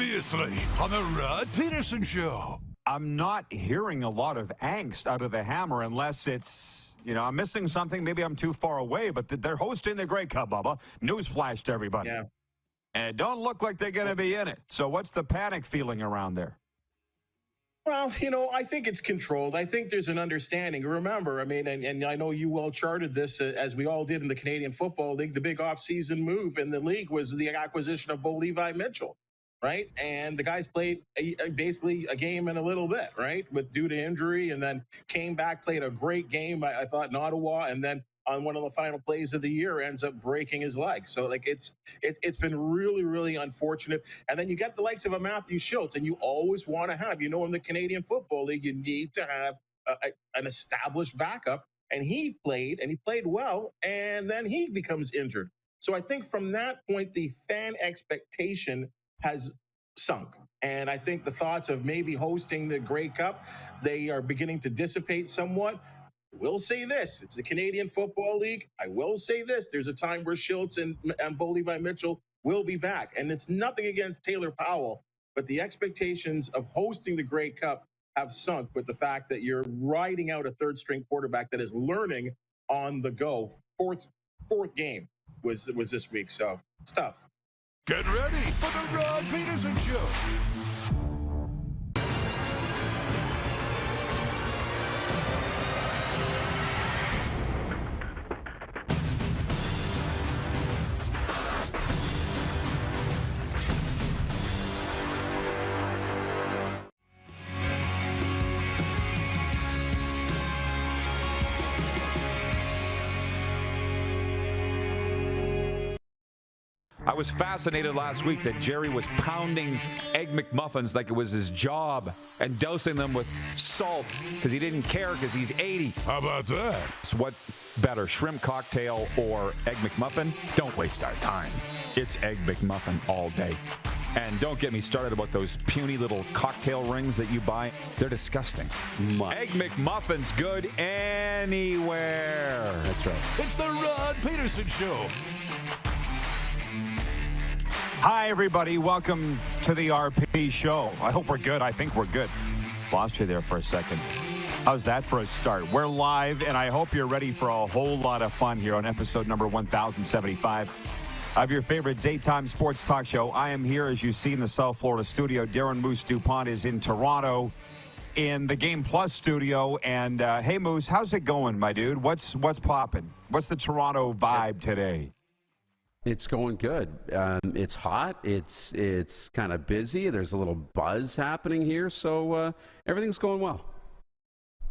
Previously on the Rod Pedersen Show. I'm not hearing a lot of angst out of the Hammer unless it's, I'm missing something. Maybe I'm too far away, but they're hosting the Grey Cup, Bubba. Newsflash to everybody. Yeah. And it don't look like they're going to be in it. So what's the panic feeling around there? Well, I think it's controlled. I think there's an understanding. Remember, and I know you well charted this as we all did in the Canadian Football League. The big offseason move in the league was the acquisition of Bo Levi Mitchell, right? And the guys played basically a game in a little bit, right, due to injury, and then came back, played a great game, I thought, in Ottawa, and then on one of the final plays of the year ends up breaking his leg. So it's been really, really unfortunate. And then you get the likes of a Matthew Schultz, and you always want to have, in the Canadian Football League, you need to have an established backup. And he played well, and then he becomes injured. So I think from that point, the fan expectation has sunk. And I think the thoughts of maybe hosting the Grey Cup, they are beginning to dissipate somewhat. Will say this, it's the Canadian Football League. I will say this, there's a time where Schultz and Bo Levi Mitchell will be back. And it's nothing against Taylor Powell, but the expectations of hosting the Grey Cup have sunk with the fact that you're riding out a third-string quarterback that is learning on the go. Fourth game was this week, so it's tough. Get ready for the Rod Pedersen Show. I was fascinated last week that Jerry was pounding Egg McMuffins like it was his job and dosing them with salt because he didn't care because he's 80. How about that? So what better, shrimp cocktail or Egg McMuffin? Don't waste our time. It's Egg McMuffin all day. And don't get me started about those puny little cocktail rings that you buy. They're disgusting. Egg McMuffin's good anywhere. That's right. It's the Rod Pedersen Show. Hi, everybody. Welcome to the RP show. I hope we're good. I think we're good. Lost you there for a second. How's that for a start? We're live, and I hope you're ready for a whole lot of fun here on episode number 1075 of your favorite daytime sports talk show. I am here, as you see, in the South Florida studio. Darren Moose DuPont is in Toronto in the Game Plus studio. And, hey, Moose, how's it going, my dude? What's popping? What's the Toronto vibe today? It's going good. It's hot. It's kind of busy. There's a little buzz happening here, so everything's going well.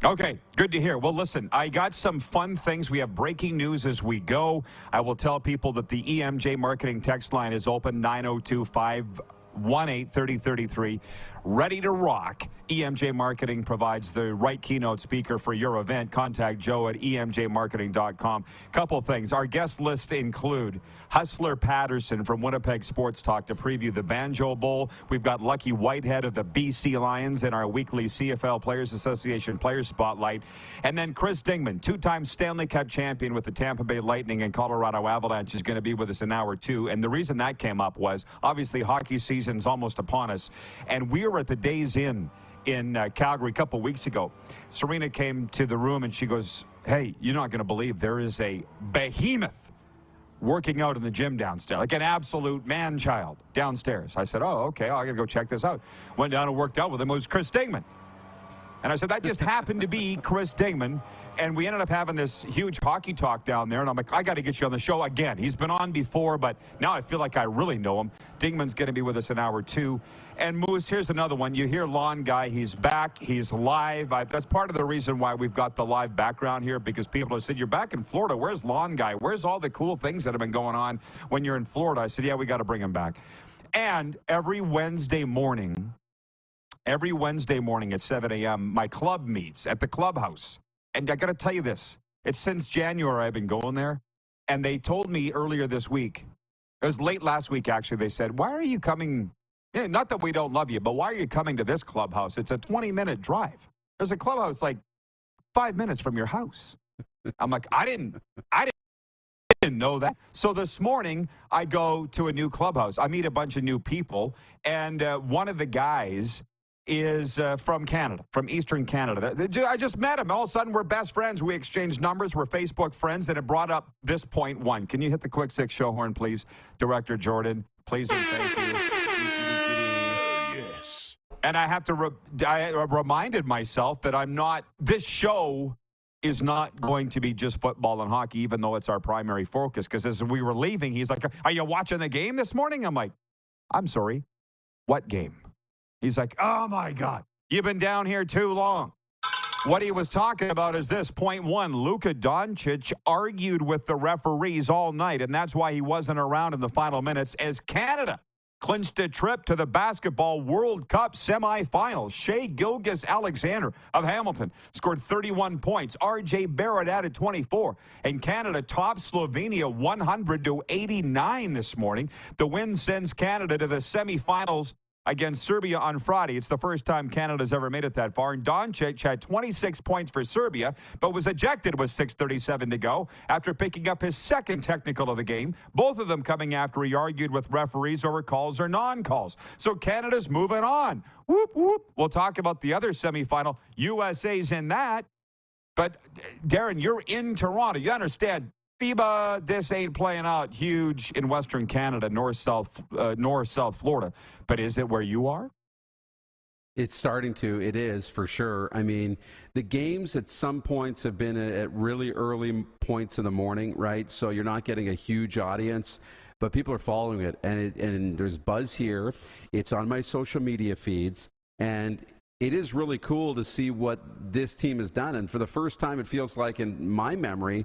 Okay, good to hear. Well, listen, I got some fun things. We have breaking news as we go. I will tell people that the EMJ Marketing text line is open, 902-518-3033. Ready to rock. EMJ Marketing provides the right keynote speaker for your event. Contact Joe at emjmarketing.com. Couple things. Our guest list include Hustler Paterson from Winnipeg Sports Talk to preview the Banjo Bowl. We've got Lucky Whitehead of the BC Lions in our weekly CFL Players Association Player Spotlight. And then Chris Dingman, two-time Stanley Cup champion with the Tampa Bay Lightning and Colorado Avalanche, is going to be with us in hour two. And the reason that came up was, obviously, hockey season's almost upon us. And we were at the Days Inn in Calgary a couple weeks ago. Serena came to the room and she goes, hey, you're not going to believe there is a behemoth working out in the gym downstairs, like an absolute man-child downstairs. I said, oh, okay, I got to go check this out. Went down and worked out with him. It was Chris Dingman. And I said, that just happened to be Chris Dingman. And we ended up having this huge hockey talk down there. And I'm like, I got to get you on the show again. He's been on before, but now I feel like I really know him. Dingman's going to be with us in hour two. And Moose, here's another one. You hear Lawn Guy. He's back. He's live. That's part of the reason why we've got the live background here, because people have said, you're back in Florida. Where's Lawn Guy? Where's all the cool things that have been going on when you're in Florida? I said, yeah, we got to bring him back. And every Wednesday morning at 7 a.m., my club meets at the clubhouse. And I got to tell you this. It's since January I've been going there. And they told me earlier this week, it was late last week, actually, they said, why are you coming? Not that we don't love you, but why are you coming to this clubhouse? It's a 20-minute drive. There's a clubhouse like 5 minutes from your house. I'm like, I didn't Didn't know that. So this morning, I go to a new clubhouse. I meet a bunch of new people, and one of the guys is from Canada, from Eastern Canada. I just met him. All of a sudden, we're best friends. We exchanged numbers. We're Facebook friends, and it brought up this point one. Can you hit the quick six show horn, please? Director Jordan, please and thank you. Yes. And I have to I reminded myself that this show is not going to be just football and hockey, even though it's our primary focus. Because as we were leaving, he's like, are you watching the game this morning? I'm like, I'm sorry, what game? He's like, oh, my God, you've been down here too long. What he was talking about is this, point one, Luka Doncic argued with the referees all night, and that's why he wasn't around in the final minutes as Canada clinched a trip to the Basketball World Cup semifinals. Shai Gilgeous-Alexander of Hamilton scored 31 points. R.J. Barrett added 24. And Canada topped Slovenia 100-89 this morning. The win sends Canada to the semifinals against Serbia on Friday. It's the first time Canada's ever made it that far. And Doncic had 26 points for Serbia, but was ejected with 6:37 to go after picking up his second technical of the game, both of them coming after he argued with referees over calls or non-calls. So Canada's moving on. Whoop, whoop. We'll talk about the other semifinal. USA's in that. But, Darren, you're in Toronto. You understand, FIBA, this ain't playing out huge in Western Canada, nor South Florida. But is it where you are? It's starting to. It is, for sure. I mean, the games at some points have been at really early points in the morning, right? So you're not getting a huge audience, but people are following it. And there's buzz here. It's on my social media feeds. And it is really cool to see what this team has done. And for the first time, it feels like in my memory,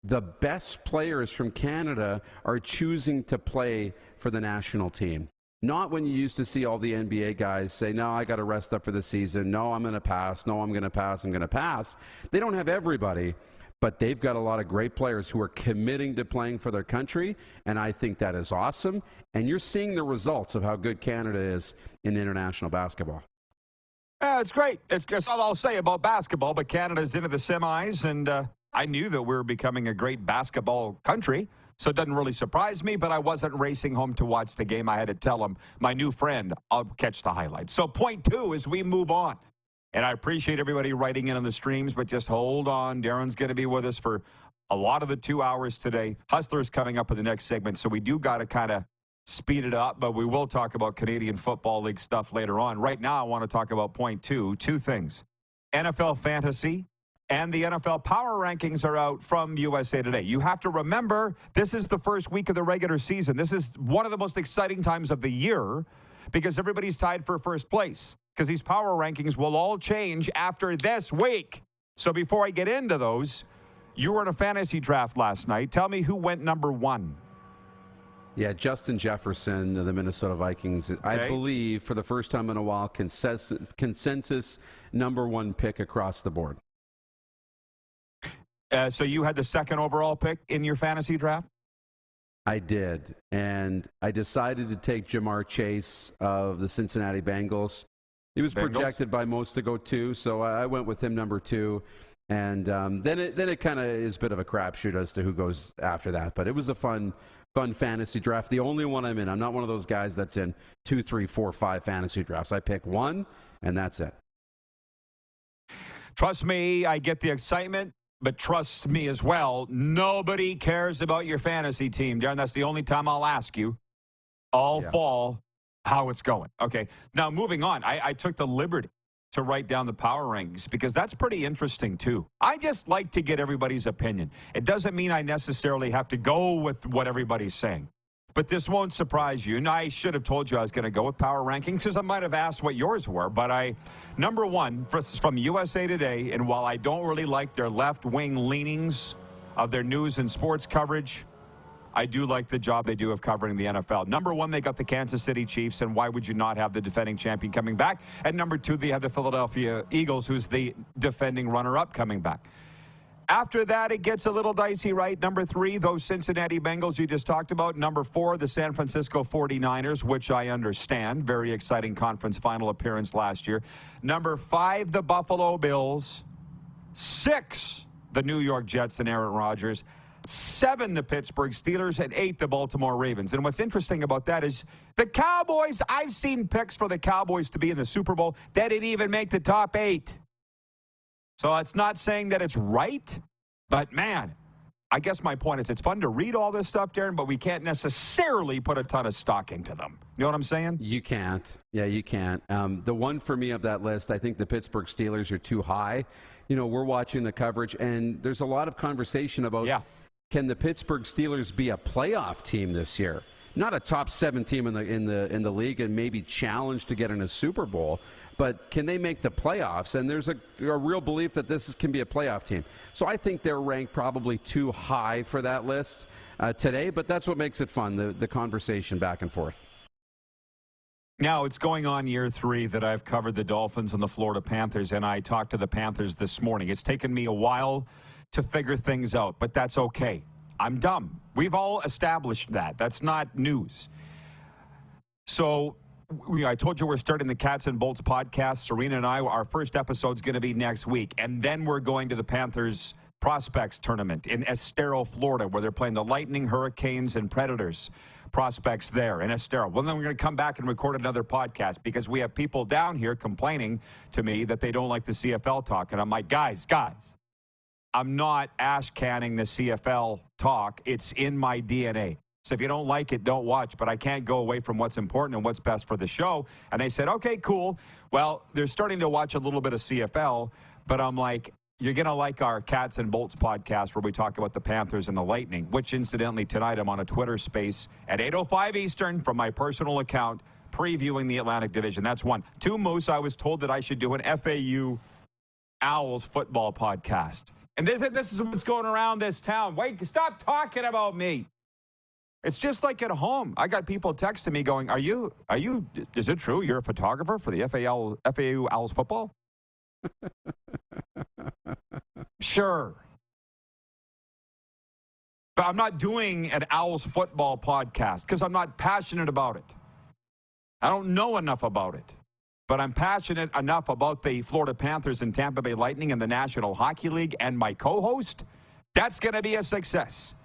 the best players from Canada are choosing to play for the national team. Not when you used to see all the NBA guys say, no, I got to rest up for the season. No, I'm going to pass. No, I'm going to pass. I'm going to pass. They don't have everybody, but they've got a lot of great players who are committing to playing for their country, and I think that is awesome. And you're seeing the results of how good Canada is in international basketball. It's great. It's all I'll say about basketball, but Canada's into the semis, and I knew that we were becoming a great basketball country, so it doesn't really surprise me, but I wasn't racing home to watch the game. I had to tell him, my new friend, I'll catch the highlights. So point two is we move on. And I appreciate everybody writing in on the streams, but just hold on. Darren's going to be with us for a lot of the 2 hours today. Hustlers coming up in the next segment, so we do got to kind of speed it up, but we will talk about Canadian Football League stuff later on. Right now, I want to talk about point two things. NFL Fantasy and the NFL Power Rankings are out from USA Today. You have to remember, this is the first week of the regular season. This is one of the most exciting times of the year because everybody's tied for first place because these power rankings will all change after this week. So before I get into those, you were in a fantasy draft last night. Tell me who went number one. Yeah, Justin Jefferson, the Minnesota Vikings, okay. I believe for the first time in a while, consensus number one pick across the board. So you had the second overall pick in your fantasy draft? I did, and I decided to take Jamar Chase of the Cincinnati Bengals. He was projected by most to go two, so I went with him number two. And then it kind of is a bit of a crapshoot as to who goes after that. But it was a fun fantasy draft. The only one I'm in. I'm not one of those guys that's in 2, 3, 4, 5 fantasy drafts. I pick one, and that's it. Trust me, I get the excitement. But trust me as well, nobody cares about your fantasy team, Darren. That's the only time I'll ask you all fall how it's going. Okay, now moving on. I took the liberty to write down the power rankings because that's pretty interesting too. I just like to get everybody's opinion. It doesn't mean I necessarily have to go with what everybody's saying. But this won't surprise you. And I should have told you I was going to go with power rankings because I might have asked what yours were. But number one, from USA Today, and while I don't really like their left-wing leanings of their news and sports coverage, I do like the job they do of covering the NFL. Number one, they got the Kansas City Chiefs, and why would you not have the defending champion coming back? And number two, they have the Philadelphia Eagles, who's the defending runner-up coming back. After that, it gets a little dicey, right? Number three, those Cincinnati Bengals you just talked about. Number four, the San Francisco 49ers, which I understand. Very exciting conference final appearance last year. Number five, the Buffalo Bills. 6, the New York Jets and Aaron Rodgers. 7 the Pittsburgh Steelers, and 8 the Baltimore Ravens. And what's interesting about that is the Cowboys, I've seen picks for the Cowboys to be in the Super Bowl that didn't even make the top 8. So it's not saying that it's right, but man, I guess my point is it's fun to read all this stuff, Darren, but we can't necessarily put a ton of stock into them. You know what I'm saying? You can't. Yeah, you can't. The one for me of that list, I think the Pittsburgh Steelers are too high. You know, we're watching the coverage, and there's a lot of conversation about can the Pittsburgh Steelers be a playoff team this year? Not a top 7 team in the league and maybe challenge to get in a Super Bowl, but can they make the playoffs? And there's a real belief that this can be a playoff team. So I think they're ranked probably too high for that list today, but that's what makes it fun, the conversation back and forth. Now, it's going on year 3 that I've covered the Dolphins and the Florida Panthers, and I talked to the Panthers this morning. It's taken me a while to figure things out, but that's okay. I'm dumb. We've all established that. That's not news. So I told you we're starting the Cats and Bolts podcast. Serena and I, our first episode's going to be next week, and then we're going to the Panthers Prospects Tournament in Estero, Florida, where they're playing the Lightning, Hurricanes, and Predators prospects there in Estero. Well, then we're going to come back and record another podcast because we have people down here complaining to me that they don't like the CFL talk. And I'm like, guys, I'm not ash canning the CFL talk. It's in my DNA. So if you don't like it, don't watch. But I can't go away from what's important and what's best for the show. And they said, okay, cool. Well, they're starting to watch a little bit of CFL. But I'm like, you're going to like our Cats and Bolts podcast where we talk about the Panthers and the Lightning, which incidentally tonight I'm on a Twitter space at 8:05 Eastern from my personal account previewing the Atlantic Division. That's 1. 2, Moose, I was told that I should do an FAU Owls football podcast. And this is what's going around this town. Wait, stop talking about me. It's just like at home. I got people texting me going, is it true you're a photographer for the FAU Owls football? Sure. But I'm not doing an Owls football podcast because I'm not passionate about it. I don't know enough about it. But I'm passionate enough about the Florida Panthers and Tampa Bay Lightning and the National Hockey League and my co-host. That's going to be a success.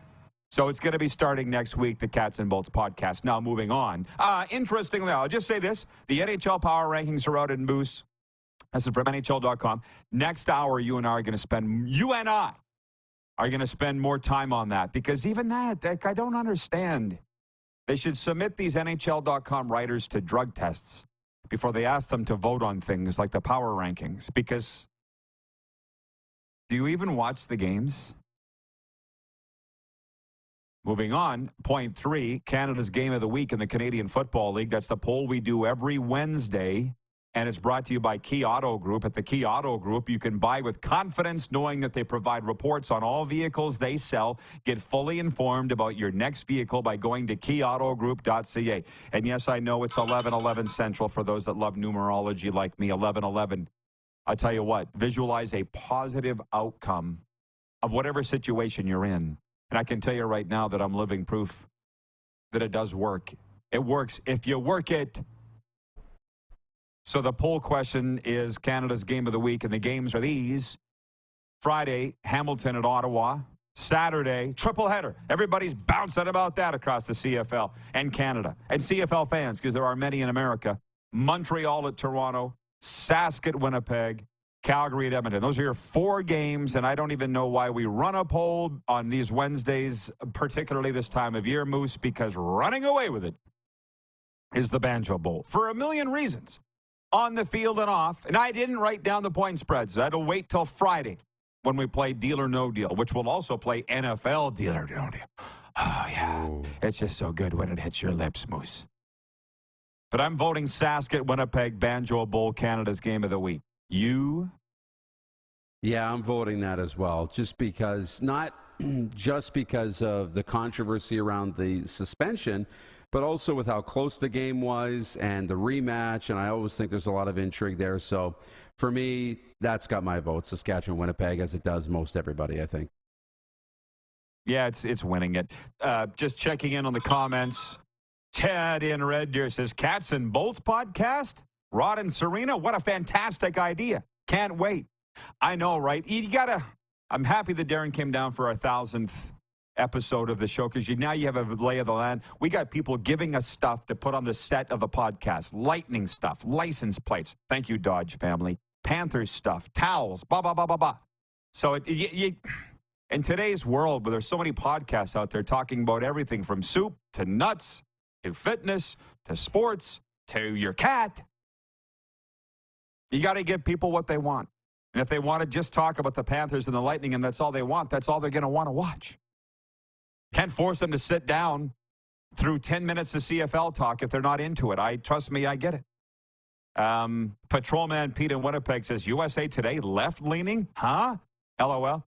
So it's going to be starting next week, the Cats and Bolts podcast. Now, moving on. Interestingly, I'll just say this. The NHL Power Rankings are out in Moose. This is from NHL.com. Next hour, you and I are going to spend more time on that because even that, I don't understand. They should submit these NHL.com writers to drug tests before they ask them to vote on things like the power rankings. Because do you even watch the games? Moving on, point 3, Canada's Game of the Week in the Canadian Football League. That's the poll we do every Wednesday. And it's brought to you by Key Auto Group. At the Key Auto Group, you can buy with confidence knowing that they provide reports on all vehicles they sell. Get fully informed about your next vehicle by going to keyautogroup.ca. And yes, I know it's 11:11 Central for those that love numerology like me, 11:11. I tell you what, visualize a positive outcome of whatever situation you're in. And I can tell you right now that I'm living proof that it does work. It works if you work it. So the poll question is Canada's Game of the Week, and the games are these. Friday, Hamilton at Ottawa. Saturday, triple header. Everybody's bouncing about that across the CFL and Canada. And CFL fans, because there are many in America. Montreal at Toronto. Sask at Winnipeg. Calgary at Edmonton. Those are your 4 games, and I don't even know why we run a poll on these Wednesdays, particularly this time of year, Moose, because running away with it is the Banjo Bowl for a million reasons. On the field and off. And I didn't write down the point spreads. That'll wait till Friday when we play Deal or No Deal, which will also play NFL Deal or No Deal. Oh, yeah. Ooh. It's just so good when it hits your lips, Moose. But I'm voting Sask at Winnipeg, Banjo Bowl, Canada's Game of the Week. You? Yeah, I'm voting that as well. Just because, not just because of the controversy around the suspension, but also with how close the game was and the rematch, and I always think there's a lot of intrigue there. So for me, that's got my vote, Saskatchewan, Winnipeg, as it does most everybody, I think. Yeah, it's winning it. Just checking in on the comments. Ted in Red Deer says, Cats and Bolts podcast? Rod and Serena, what a fantastic idea. Can't wait. I know, right? I'm happy that Darren came down for our 1,000th episode of the show because now you have a lay of the land. We got people giving us stuff to put on the set of the podcast. Lightning stuff, license plates. Thank you, Dodge family. Panthers stuff, towels, blah, blah, blah, blah, blah. So in today's world where there's so many podcasts out there talking about everything from soup to nuts to fitness to sports to your cat, you got to give people what they want. And if they want to just talk about the Panthers and the Lightning and that's all they want, that's all they're going to want to watch. Can't force them to sit down through 10 minutes of CFL talk if they're not into it. Trust me, I get it. Patrolman Pete in Winnipeg says, USA Today left-leaning? Huh? LOL.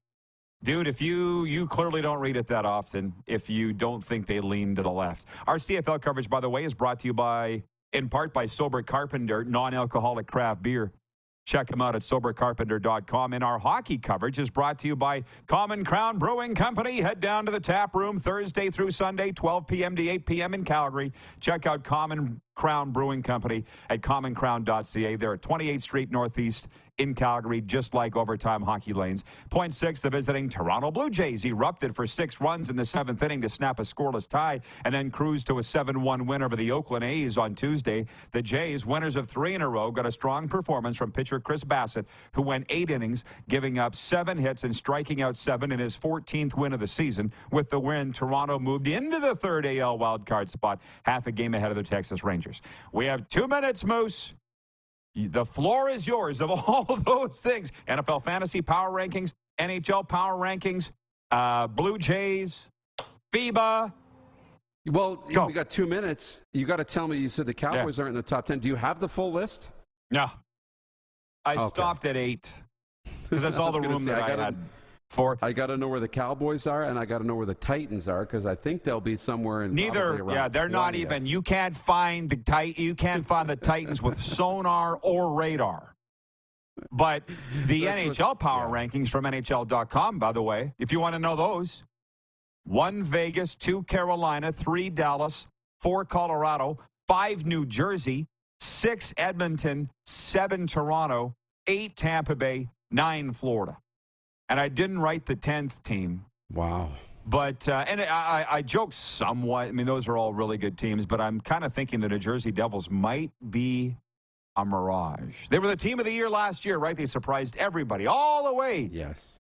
Dude, if you clearly don't read it that often if you don't think they lean to the left. Our CFL coverage, by the way, is brought to you in part by Sober Carpenter, non-alcoholic craft beer. Check them out at sobercarpenter.com. And our hockey coverage is brought to you by Common Crown Brewing Company. Head down to the tap room Thursday through Sunday, 12 p.m. to 8 p.m. in Calgary. Check out Common Crown Brewing Company at commoncrown.ca. They're at 28th Street Northeast in Calgary, just like Overtime Hockey Lanes. Point 6, the visiting Toronto Blue Jays erupted for 6 runs in the 7th inning to snap a scoreless tie and then cruised to a 7-1 win over the Oakland A's on Tuesday. The Jays, winners of 3 in a row, got a strong performance from pitcher Chris Bassett, who went 8 innings, giving up 7 hits and striking out 7 in his 14th win of the season. With the win, Toronto moved into the 3rd AL wildcard spot, half a game ahead of the Texas Rangers. We have 2 minutes, Moose. The floor is yours of all of those things. NFL Fantasy Power Rankings, NHL Power Rankings, Blue Jays, FIBA. Well, Go. we got 2 minutes. You got to tell me, you said the Cowboys aren't in the top 10. Do you have the full list? No. I stopped at 8 because that's all the room that I had. I got to know where the Cowboys are, and I got to know where the Titans are because I think they'll be somewhere in. Neither, they're 20th. not even. You can't find the Titans with sonar or radar. But the NHL Power Rankings from NHL.com, by the way, if you want to know those, 1 Vegas, 2 Carolina, 3 Dallas, 4 Colorado, 5 New Jersey, 6 Edmonton, 7 Toronto, 8 Tampa Bay, 9 Florida. And I didn't write the 10th team. Wow. But, and I joke somewhat. I mean, those are all really good teams, but I'm kind of thinking the New Jersey Devils might be a mirage. They were the team of the year last year, right? They surprised everybody all the way. Yes.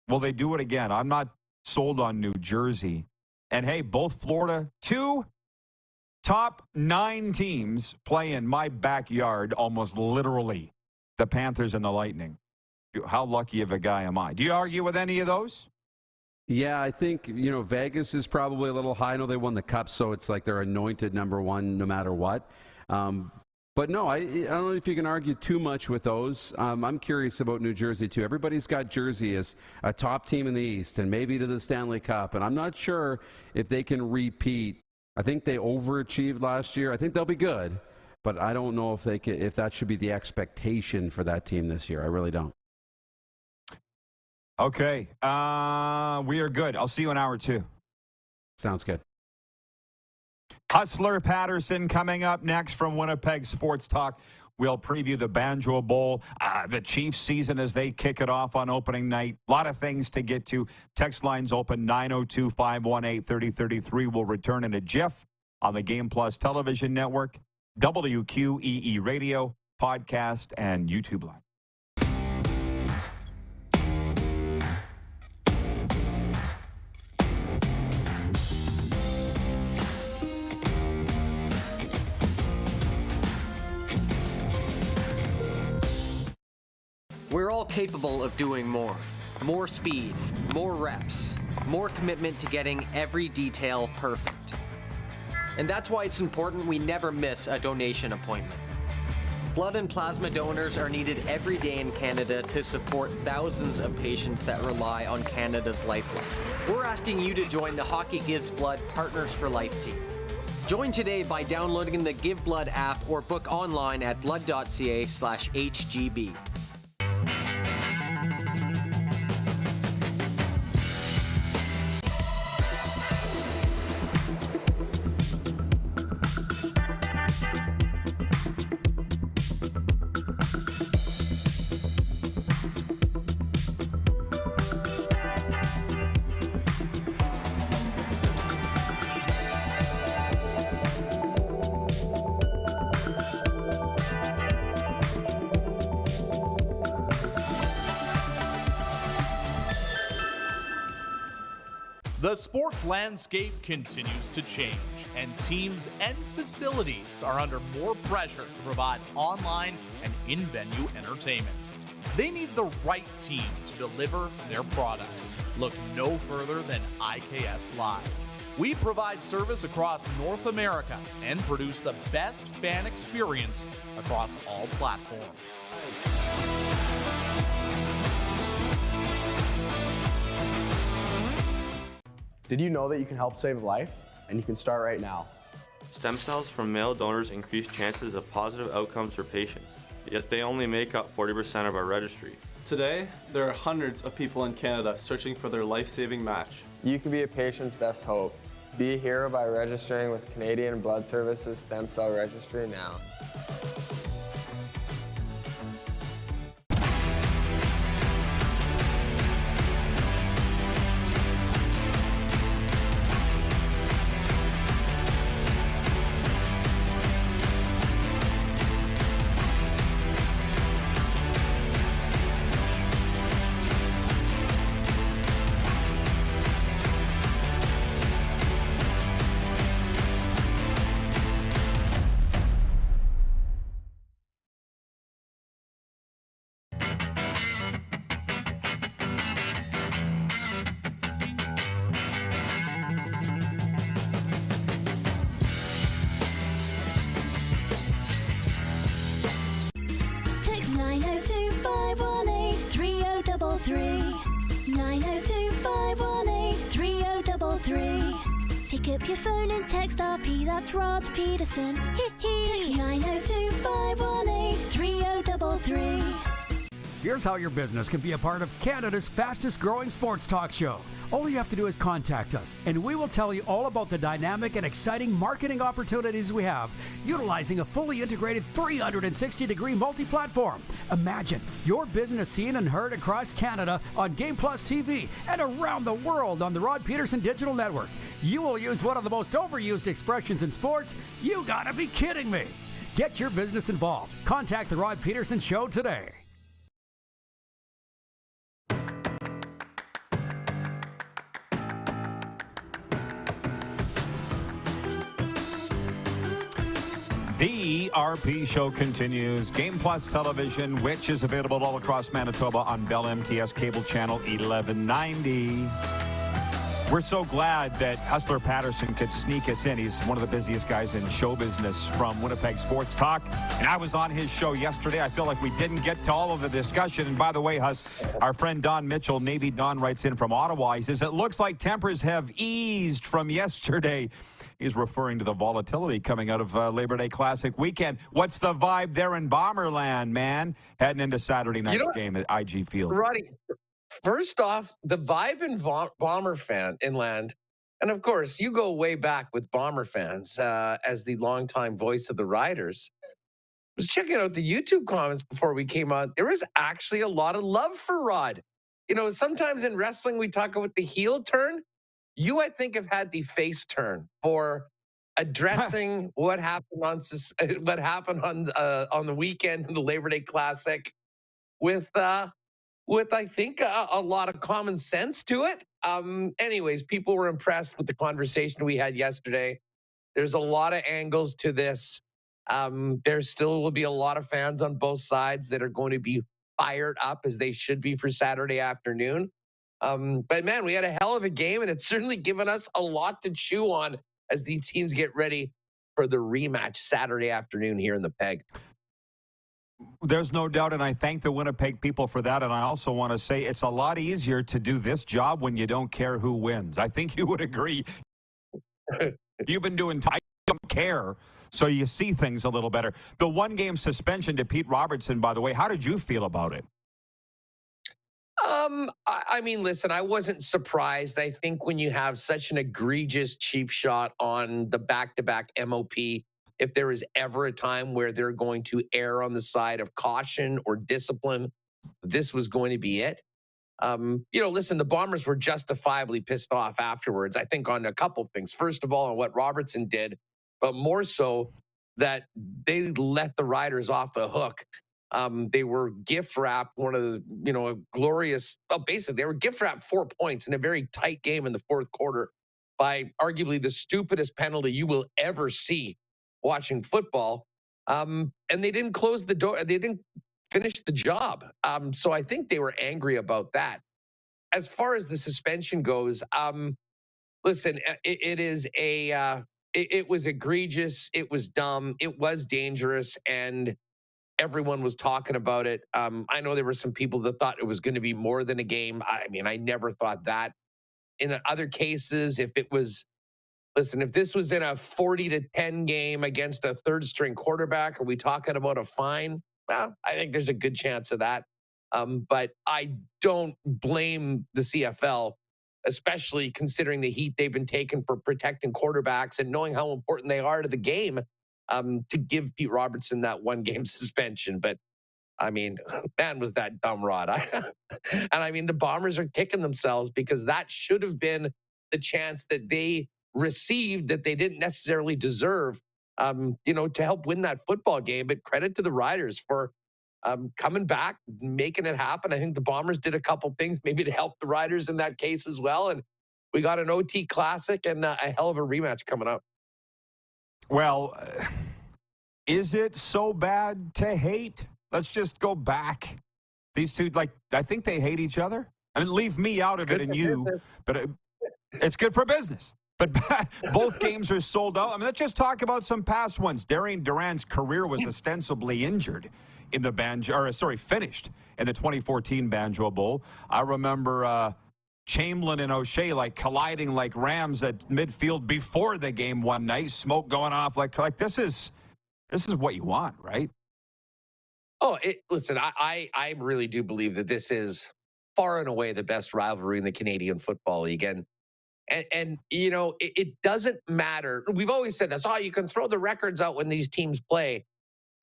Will they do it again? I'm not sold on New Jersey. And, hey, both Florida, 2 top 9 teams play in my backyard almost literally, the Panthers and the Lightning. How lucky of a guy am I? Do you argue with any of those? Yeah, I think, Vegas is probably a little high. I know they won the Cup, so it's like they're anointed number 1 no matter what. But no, I don't know if you can argue too much with those. I'm curious about New Jersey, too. Everybody's got Jersey as a top team in the East and maybe to the Stanley Cup. And I'm not sure if they can repeat. I think they overachieved last year. I think they'll be good. But I don't know if that should be the expectation for that team this year. I really don't. Okay. We are good. I'll see you in hour 2. Sounds good. Hustler Paterson coming up next from Winnipeg Sports Talk. We'll preview the Banjo Bowl, the Chiefs season as they kick it off on opening night. A lot of things to get to. Text lines open 902-518-3033. We'll return in a jiff on the Game Plus Television Network, WQEE Radio, podcast, and YouTube Live. We're all capable of doing more. More speed, more reps, more commitment to getting every detail perfect. And that's why it's important we never miss a donation appointment. Blood and plasma donors are needed every day in Canada to support thousands of patients that rely on Canada's lifeline. We're asking you to join the Hockey Gives Blood Partners for Life team. Join today by downloading the Give Blood app or book online at blood.ca/HGB. The sports landscape continues to change, and teams and facilities are under more pressure to provide online and in-venue entertainment. They need the right team to deliver their product. Look no further than IKS Live. We provide service across North America and produce the best fan experience across all platforms. Did you know that you can help save a life? And you can start right now. Stem cells from male donors increase chances of positive outcomes for patients, yet they only make up 40% of our registry. Today, there are hundreds of people in Canada searching for their life-saving match. You can be a patient's best hope. Be a hero by registering with Canadian Blood Services Stem Cell Registry now. Text 902-518-3033. 902-518-3033. Pick up your phone and text RP, that's Rod Pedersen. Text 902-518-3033. Here's how your business can be a part of Canada's fastest growing sports talk show. All you have to do is contact us, and we will tell you all about the dynamic and exciting marketing opportunities we have, utilizing a fully integrated 360-degree multi-platform. Imagine your business seen and heard across Canada on Game Plus TV and around the world on the Rod Pedersen Digital Network. You will use one of the most overused expressions in sports. You gotta be kidding me. Get your business involved. Contact the Rod Pedersen Show today. The RP Show continues. Game Plus Television, which is available all across Manitoba on Bell MTS Cable Channel 1190. We're so glad that Hustler Paterson could sneak us in. He's one of the busiest guys in show business from Winnipeg Sports Talk. And I was on his show yesterday. I feel like we didn't get to all of the discussion. And by the way, Huss, our friend Don Mitchell, Navy Don, writes in from Ottawa. He says, it looks like tempers have eased from yesterday. He's referring to the volatility coming out of Labor Day Classic weekend. What's the vibe there in Bomberland, man? Heading into Saturday night's game at IG Field. Roddy, first off, the vibe in Bomber fan inland, and of course, you go way back with Bomber fans as the longtime voice of the Riders. I was checking out the YouTube comments before we came on. There was actually a lot of love for Rod. You know, sometimes in wrestling, we talk about the heel turn. You, I think, have had the face turn for addressing what happened on the weekend in the Labor Day Classic with I think a lot of common sense to it. Anyways, people were impressed with the conversation we had yesterday. There's a lot of angles to this. There still will be a lot of fans on both sides that are going to be fired up, as they should be, for Saturday afternoon. But man, we had a hell of a game, and it's certainly given us a lot to chew on as these teams get ready for the rematch Saturday afternoon here in the Peg. There's no doubt, and I thank the Winnipeg people for that. And I also want to say it's a lot easier to do this job when you don't care who wins. I think you would agree. You've been doing I don't care, so you see things a little better. The one-game suspension to Pete Robertson, by the way, how did you feel about it? I mean, listen, I wasn't surprised. I think when you have such an egregious cheap shot on the back-to-back MOP, if there is ever a time where they're going to err on the side of caution or discipline, this was going to be it. Listen, the Bombers were justifiably pissed off afterwards, I think, on a couple of things. First of all, on what Robertson did, but more so that they let the Riders off the hook They were gift wrapped one of the, a glorious, well, basically, they were gift wrapped 4 points in a very tight game in the fourth quarter by arguably the stupidest penalty you will ever see watching football. And they didn't close the door. They didn't finish the job. So I think they were angry about that. As far as the suspension goes, listen, it was egregious. It was dumb. It was dangerous. And everyone was talking about it. I know there were some people that thought it was going to be more than a game. I mean, I never thought that. In other cases, if this was in a 40-10 game against a third string quarterback, are we talking about a fine? Well, I think there's a good chance of that. But I don't blame the CFL, especially considering the heat they've been taking for protecting quarterbacks and knowing how important they are to the game, to give Pete Robertson that 1-game suspension. But I mean, man, was that dumb, Rod. And I mean, the Bombers are kicking themselves because that should have been the chance that they received that they didn't necessarily deserve, to help win that football game. But credit to the Riders for coming back, making it happen. I think the Bombers did a couple things maybe to help the Riders in that case as well. And we got an OT classic and a hell of a rematch coming up. Well, is it so bad to hate? Let's just go back. These two, I think they hate each other. I mean, leave me out of it and you, but it's good for business. But both games are sold out. I mean, let's just talk about some past ones. Darian Durant's career was ostensibly injured in the finished in the 2014 Banjo Bowl. I remember Chamberlain and O'Shea colliding like rams at midfield before the game one night, smoke going off like this is what you want, right? Oh, listen, I really do believe that this is far and away the best rivalry in the Canadian Football League. And it doesn't matter. We've always said that's you can throw the records out when these teams play.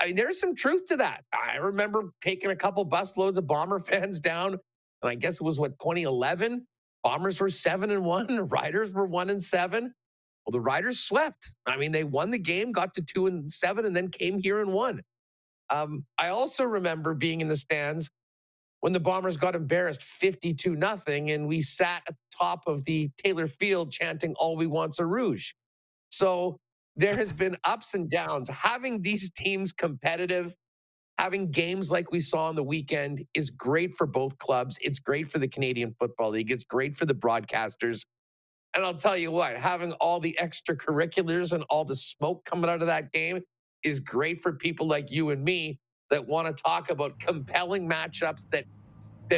I mean, there's some truth to that. I remember taking a couple busloads of Bomber fans down, and I guess it was 2011. Bombers were 7-1, Riders were 1-7. Well, the Riders swept. I mean, they won the game, got to 2-7, and then came here and won. I also remember being in the stands when the Bombers got embarrassed 52-0, and we sat at the top of the Taylor Field chanting "All We Want's a Rouge." So there has been ups and downs. Having these teams competitive, having games like we saw on the weekend is great for both clubs. It's great for the Canadian Football League. It's great for the broadcasters. And I'll tell you what, having all the extracurriculars and all the smoke coming out of that game is great for people like you and me that want to talk about compelling matchups that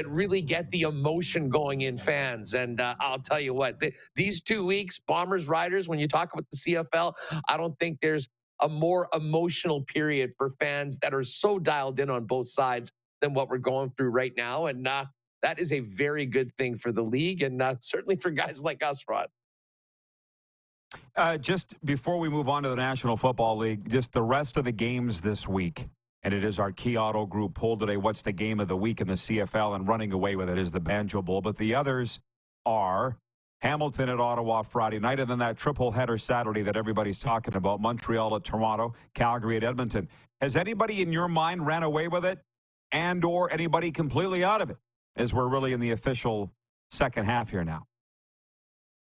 really get the emotion going in fans. And I'll tell you what, these 2 weeks, Bombers, Riders, when you talk about the CFL, I don't think there's a more emotional period for fans that are so dialed in on both sides than what we're going through right now. And that is a very good thing for the league and certainly for guys like us, Rod. Just before we move on to the National Football League, just the rest of the games this week. And it is our Key Auto Group poll today. What's the game of the week in the CFL? And running away with it is the Banjo Bowl. But the others are Hamilton at Ottawa Friday night, and then that triple header Saturday that everybody's talking about, Montreal at Toronto, Calgary at Edmonton. Has anybody in your mind ran away with it and or anybody completely out of it as we're really in the official second half here now?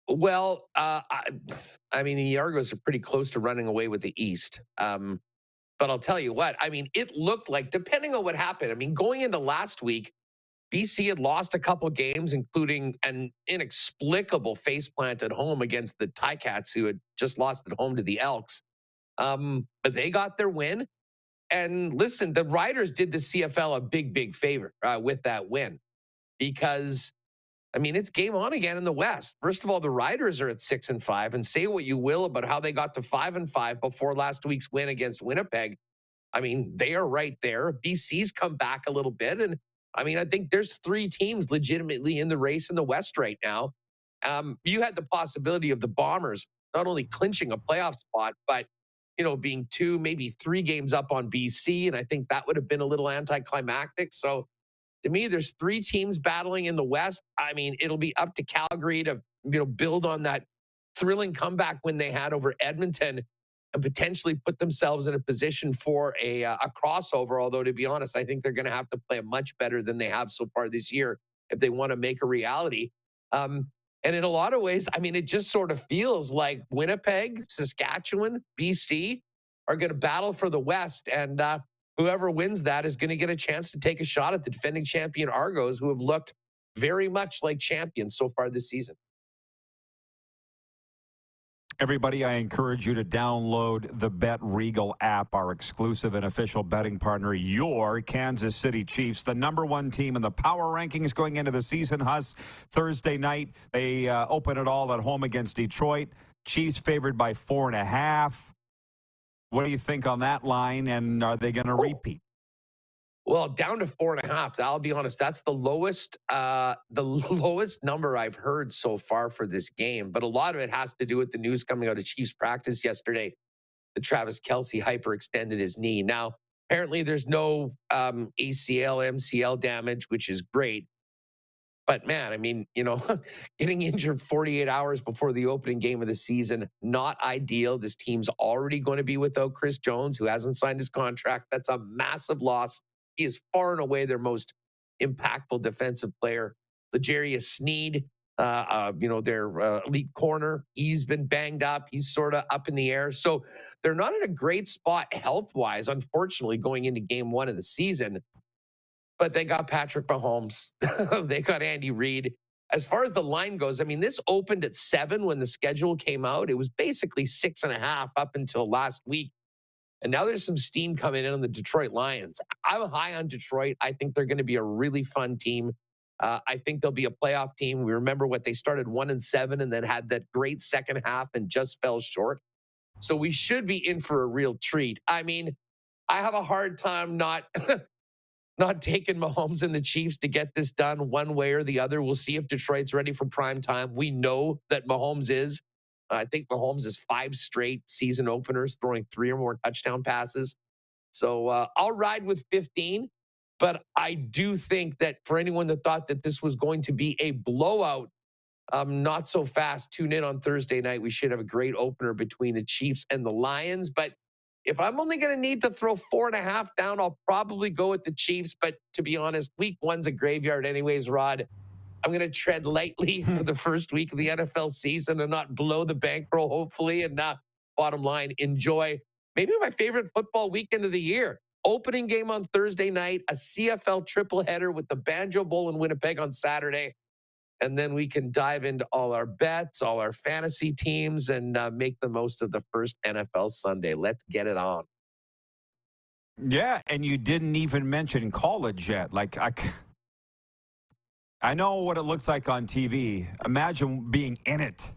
Well, I mean, the Argos are pretty close to running away with the East. But I'll tell you what, I mean, it looked like, depending on what happened, I mean, going into last week, BC had lost a couple games, including an inexplicable faceplant at home against the Ticats, who had just lost at home to the Elks. But they got their win. And listen, the Riders did the CFL a big, big favor with that win. Because, I mean, it's game on again in the West. First of all, the Riders are at 6-5, and say what you will about how they got to 5-5 before last week's win against Winnipeg. I mean, they are right there. BC's come back a little bit, and I mean, I think there's 3 teams legitimately in the race in the West right now. You had the possibility of the Bombers not only clinching a playoff spot, but being 2, maybe 3 games up on BC, and I think that would have been a little anticlimactic. So to me, there's 3 teams battling in the West. I mean, it'll be up to Calgary to, build on that thrilling comeback win they had over Edmonton and potentially put themselves in a position for a crossover. Although, to be honest, I think they're going to have to play much better than they have so far this year if they want to make a reality. And in a lot of ways, I mean, it just sort of feels like Winnipeg, Saskatchewan, BC are going to battle for the West. And whoever wins that is going to get a chance to take a shot at the defending champion Argos, who have looked very much like champions so far this season. Everybody, I encourage you to download the Bet Regal app, our exclusive and official betting partner, your Kansas City Chiefs, the #1 team in the power rankings going into the season. Huss, Thursday night, they open it all at home against Detroit. Chiefs favored by 4.5. What do you think on that line, and are they going to repeat? Well, down to 4.5. I'll be honest, that's the lowest number I've heard so far for this game. But a lot of it has to do with the news coming out of Chiefs practice yesterday that Travis Kelce hyperextended his knee. Now, apparently there's no ACL, MCL damage, which is great. But man, I mean, getting injured 48 hours before the opening game of the season, not ideal. This team's already going to be without Chris Jones, who hasn't signed his contract. That's a massive loss. He is far and away their most impactful defensive player. L'Jarius Sneed, their elite corner, he's been banged up. He's sort of up in the air. So they're not in a great spot health-wise, unfortunately, going into game one of the season. But they got Patrick Mahomes. They got Andy Reid. As far as the line goes, I mean, this opened at 7 when the schedule came out. It was basically 6.5 up until last week. And now there's some steam coming in on the Detroit Lions. I'm high on Detroit. I think they're going to be a really fun team. I think they'll be a playoff team. We remember what they started 1-7 and then had that great second half and just fell short. So we should be in for a real treat. I mean, I have a hard time not taking Mahomes and the Chiefs to get this done one way or the other. We'll see if Detroit's ready for prime time. We know that Mahomes is. I think Mahomes is 5 straight season openers, throwing 3 or more touchdown passes. So I'll ride with 15. But I do think that for anyone that thought that this was going to be a blowout, not so fast. Tune in on Thursday night. We should have a great opener between the Chiefs and the Lions. But if I'm only going to need to throw 4.5 down, I'll probably go with the Chiefs. But to be honest, week one's a graveyard anyways, Rod. I'm going to tread lightly for the first week of the NFL season and not blow the bankroll, hopefully. And bottom line, enjoy maybe my favorite football weekend of the year. Opening game on Thursday night, a CFL triple header with the Banjo Bowl in Winnipeg on Saturday. And then we can dive into all our bets, all our fantasy teams, and make the most of the first NFL Sunday. Let's get it on. Yeah, and you didn't even mention college yet. Like, I know what it looks like on TV. Imagine being in it.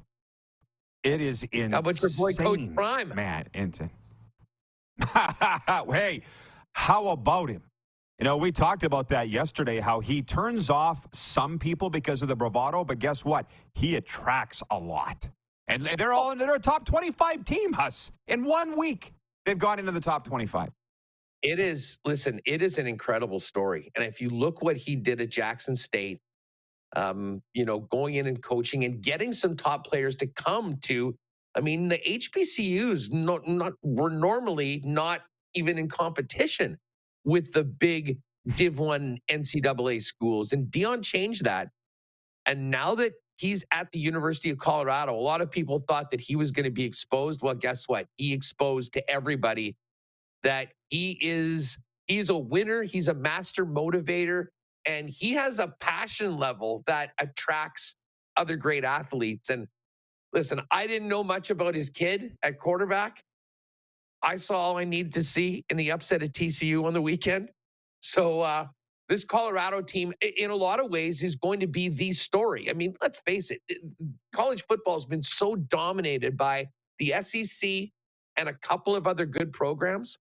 It is insane. How about your boy, Coach Prime? Man, insane. Hey, how about him? We talked about that yesterday, how he turns off some people because of the bravado, but guess what? He attracts a lot. And they're all into their top 25 team, Huss. In 1 week, they've gone into the top 25. It is an incredible story. And if you look what he did at Jackson State, going in and coaching and getting some top players to come to, I mean, the HBCUs were normally not even in competition with the big Div 1 NCAA schools. And Dion changed that. And now that he's at the University of Colorado, a lot of people thought that he was going to be exposed. Well, guess what? He exposed to everybody that he's a winner. He's a master motivator. And he has a passion level that attracts other great athletes. And listen, I didn't know much about his kid at quarterback. I saw all I needed to see in the upset at TCU on the weekend. So this Colorado team, in a lot of ways, is going to be the story. I mean, let's face it. College football has been so dominated by the SEC and a couple of other good programs.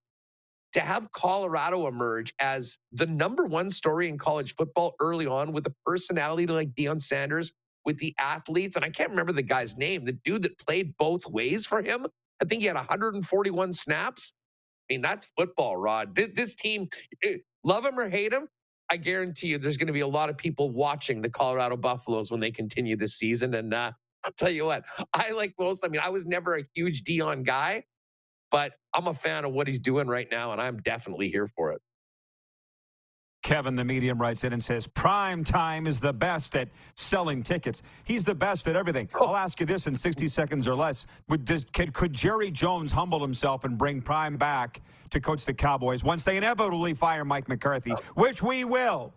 To have Colorado emerge as the #1 story in college football early on with a personality like Deion Sanders, with the athletes, and I can't remember the guy's name, the dude that played both ways for him. I think he had 141 snaps. I mean, that's football, Rod. This team, love him or hate him, I guarantee you there's going to be a lot of people watching the Colorado Buffaloes when they continue this season. And I'll tell you what, I was never a huge Deion guy, but I'm a fan of what he's doing right now, and I'm definitely here for it. Kevin, the medium, writes in and says, prime time is the best at selling tickets. He's the best at everything. I'll ask you this in 60 seconds or less. Could Jerry Jones humble himself and bring Prime back to coach the Cowboys once they inevitably fire Mike McCarthy, which we will?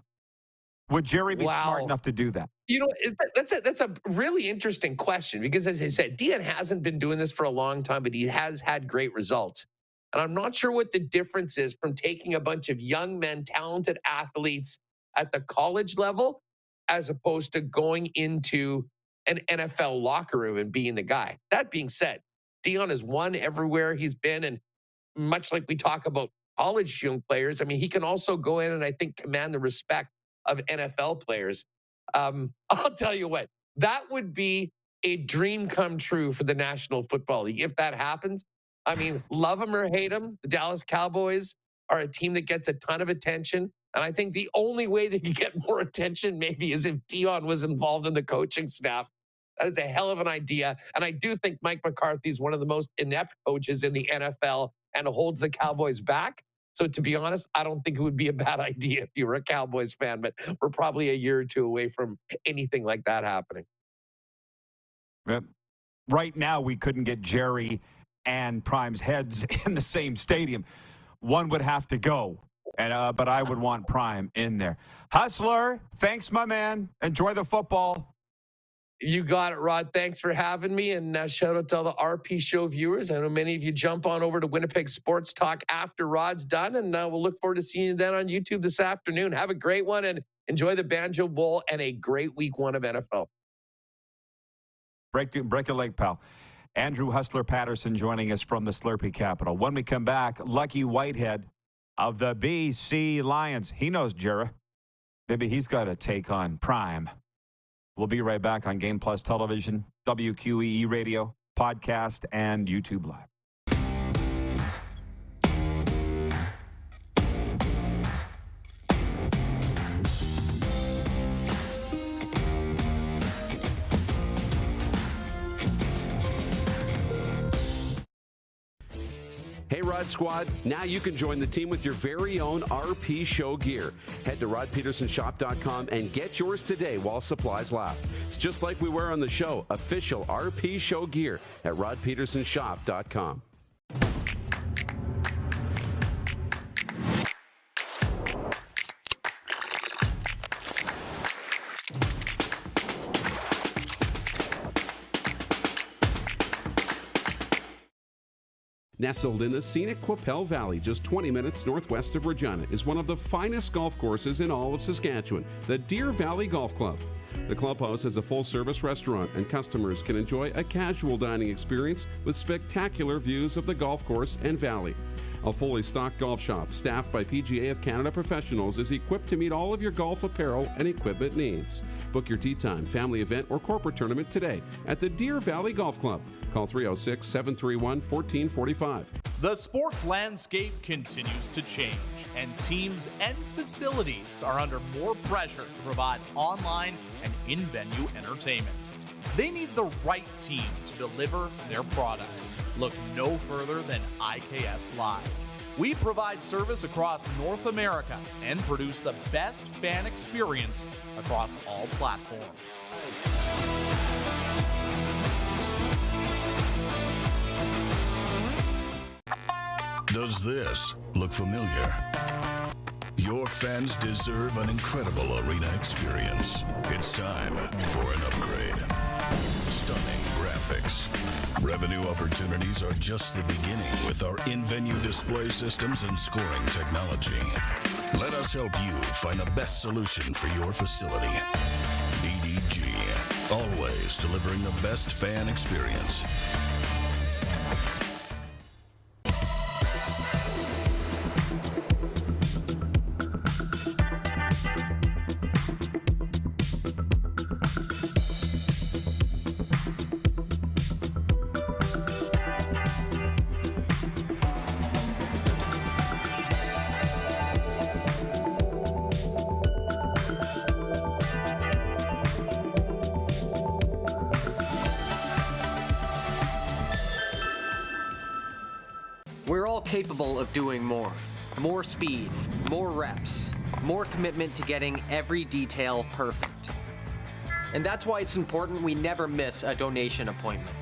Would Jerry be smart enough to do that? You know, that's a really interesting question because, as I said, Dion hasn't been doing this for a long time, but he has had great results. And I'm not sure what the difference is from taking a bunch of young men, talented athletes at the college level, as opposed to going into an NFL locker room and being the guy. That being said, Dion has won everywhere he's been. And much like we talk about college young players, I mean, he can also go in and I think command the respect of NFL players. I'll tell you what, that would be a dream come true for the National Football League if that happens. I mean, love him or hate him, the Dallas Cowboys are a team that gets a ton of attention. And I think the only way they could get more attention maybe is if Dion was involved in the coaching staff. That is a hell of an idea. And I do think Mike McCarthy is one of the most inept coaches in the NFL and holds the Cowboys back. So to be honest, I don't think it would be a bad idea if you were a Cowboys fan, but we're probably a year or two away from anything like that happening. Right now, we couldn't get Jerry and Prime's heads in the same stadium. One would have to go, and but I would want Prime in there. Hustler, thanks, my man. Enjoy the football. You got it, Rod. Thanks for having me, and shout out to all the RP Show viewers. I know many of you jump on over to Winnipeg Sports Talk after Rod's done, and we'll look forward to seeing you then on YouTube this afternoon. Have a great one, and enjoy the Banjo Bowl and a great week one of NFL. Break a leg, pal. Andrew Hustler Paterson joining us from the Slurpee capital. When we come back, Lucky Whitehead of the BC Lions. He knows Jera. Maybe he's got a take on Prime. We'll be right back on Game Plus Television, WQEE Radio, podcast, and YouTube Live. Hey, Rod Squad, now you can join the team with your very own RP Show gear. Head to rodpetersonshop.com and get yours today while supplies last. It's just like we wear on the show, official RP Show gear at rodpetersonshop.com. Nestled in the scenic Qu'Appelle Valley, just 20 minutes northwest of Regina, is one of the finest golf courses in all of Saskatchewan, the Deer Valley Golf Club. The clubhouse has a full-service restaurant, and customers can enjoy a casual dining experience with spectacular views of the golf course and valley. A fully stocked golf shop, staffed by PGA of Canada professionals, is equipped to meet all of your golf apparel and equipment needs. Book your tee time, family event, or corporate tournament today at the Deer Valley Golf Club. Call 306-731-1445. The sports landscape continues to change, and teams and facilities are under more pressure to provide online and in-venue entertainment. They need the right team to deliver their product. Look no further than IKS Live. We provide service across North America and produce the best fan experience across all platforms. Does this look familiar? Your fans deserve an incredible arena experience. It's time for an upgrade. Stunning graphics. Revenue opportunities are just the beginning with our in-venue display systems and scoring technology. Let us help you find the best solution for your facility. EDG, always delivering the best fan experience. capable of doing more. More speed, more reps, more commitment to getting every detail perfect. And that's why it's important we never miss a donation appointment.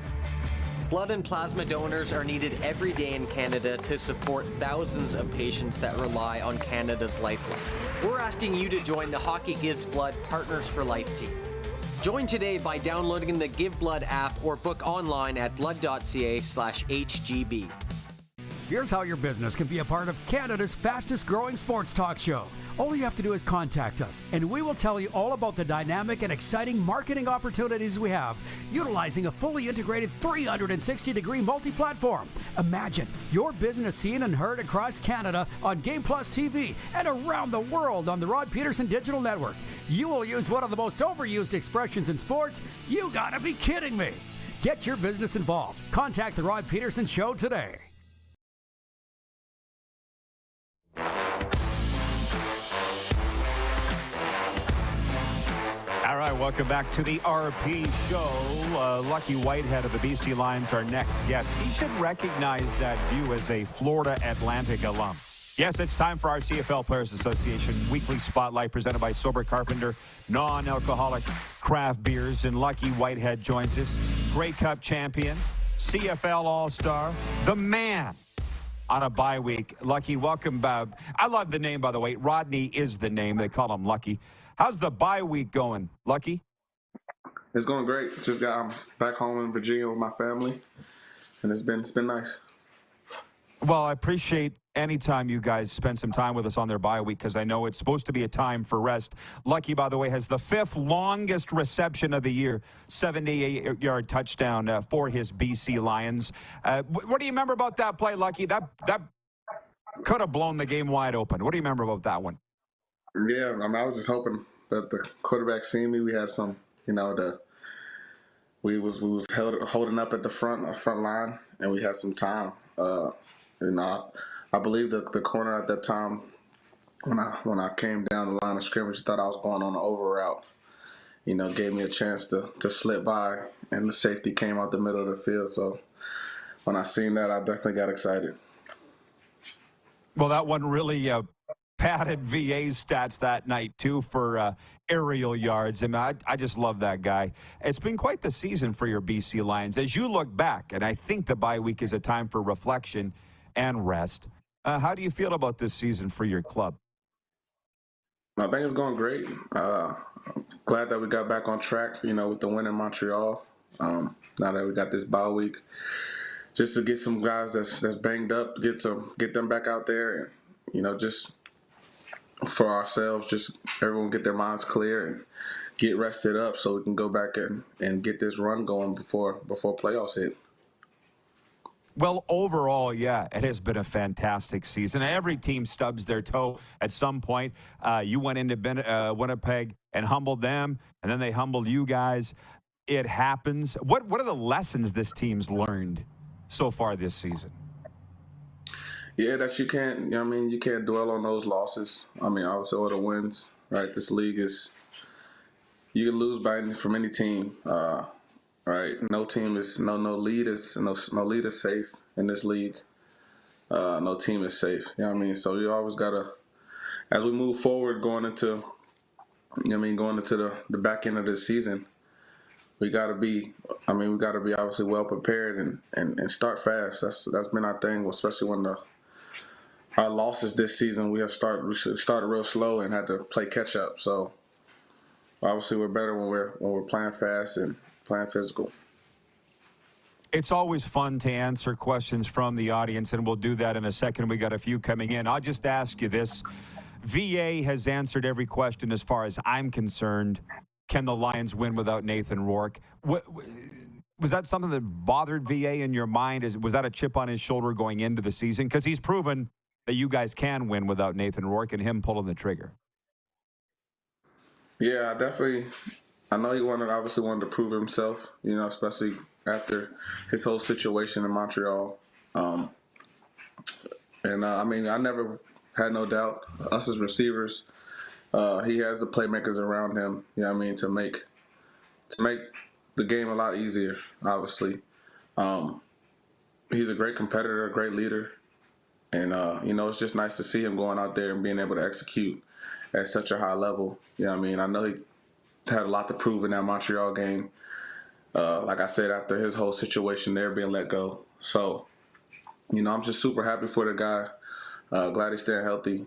Blood and plasma donors are needed every day in Canada to support thousands of patients that rely on Canada's lifeline. We're asking you to join the Hockey Gives Blood Partners for Life team. Join today by downloading the Give Blood app or book online at blood.ca/HGB. Here's how your business can be a part of Canada's fastest growing sports talk show. All you have to do is contact us, and we will tell you all about the dynamic and exciting marketing opportunities we have, utilizing a fully integrated 360-degree multi-platform. Imagine your business seen and heard across Canada on Game Plus TV and around the world on the Rod Peterson Digital Network. You will use one of the most overused expressions in sports. You gotta be kidding me. Get your business involved. Contact the Rod Peterson Show today. All right, welcome back to the RP Show. Lucky Whitehead of the BC Lions, our next guest. He should recognize that view as a Florida Atlantic alum. Yes, it's time for our CFL Players Association Weekly Spotlight presented by Sober Carpenter, non-alcoholic craft beers. And Lucky Whitehead joins us, Grey Cup champion, CFL All-Star, the man on a bye week. Lucky, welcome back. I love the name, by the way. Rodney is the name. They call him Lucky. How's the bye week going, Lucky? It's going great. Just got back home in Virginia with my family, and it's been nice. Well, I appreciate any time you guys spend some time with us on their bye week, because I know it's supposed to be a time for rest. Lucky, by the way, has the 5th longest reception of the year, 78-yard touchdown for his BC Lions. What do you remember about that play, Lucky? That could have blown the game wide open. What do you remember about that one? Yeah, I mean, I was just hoping that the quarterback seen me. We had some, we was holding up at the front line, and we had some time. I believe the corner at that time, when I came down the line of scrimmage, thought I was going on an over route. Gave me a chance to slip by, and the safety came out the middle of the field. So when I seen that, I definitely got excited. Well, that one really padded VA's stats that night, too, for aerial yards. I mean, I just love that guy. It's been quite the season for your BC Lions. As you look back, and I think the bye week is a time for reflection and rest, how do you feel about this season for your club? I think it's going great. Glad that we got back on track, with the win in Montreal. Now that we got this bye week, just to get some guys that's banged up, get them back out there, and, just for ourselves, just everyone get their minds clear and get rested up so we can go back and get this run going before playoffs hit. Well, overall, yeah, it has been a fantastic season. Every team stubs their toe at some point. You went into Winnipeg and humbled them, and then they humbled you guys. It happens. What are the lessons this team's learned so far this season? Yeah, that you can't, you can't dwell on those losses. Obviously, all the wins, right? This league is, you can lose from any team, right? No team is, no lead is safe in this league. No team is safe. So you always gotta, as we move forward, going into the back end of the season, we gotta be obviously well prepared and start fast. That's been our thing, especially when our losses this season, we started real slow and had to play catch up. So obviously we're better when we're playing fast and playing physical. It's always fun to answer questions from the audience, and we'll do that in a second. We got a few coming in. I'll just ask you this. VA has answered every question as far as I'm concerned. Can the Lions win without Nathan Rourke? Was that something that bothered VA in your mind? Was that a chip on his shoulder going into the season? Because he's proven that you guys can win without Nathan Rourke and him pulling the trigger. Yeah, I know he obviously wanted to prove himself, especially after his whole situation in Montreal. I never had no doubt, us as receivers, he has the playmakers around him, to make the game a lot easier, obviously. He's a great competitor, a great leader. And, it's just nice to see him going out there and being able to execute at such a high level. You know what I mean? I know he had a lot to prove in that Montreal game. Like I said, after his whole situation there being let go. So, I'm just super happy for the guy. Glad he's staying healthy.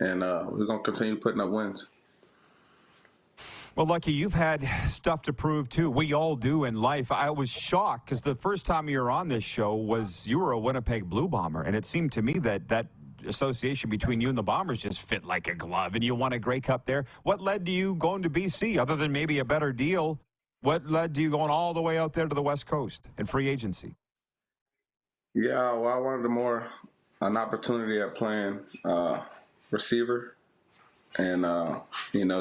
And we're going to continue putting up wins. Well, Lucky, you've had stuff to prove, too. We all do in life. I was shocked because the first time you were on this show was you were a Winnipeg Blue Bomber, and it seemed to me that association between you and the Bombers just fit like a glove, and you won a Grey Cup there. What led to you going to BC, other than maybe a better deal? What led to you going all the way out there to the West Coast and free agency? Yeah, well, I wanted an opportunity at playing receiver. And,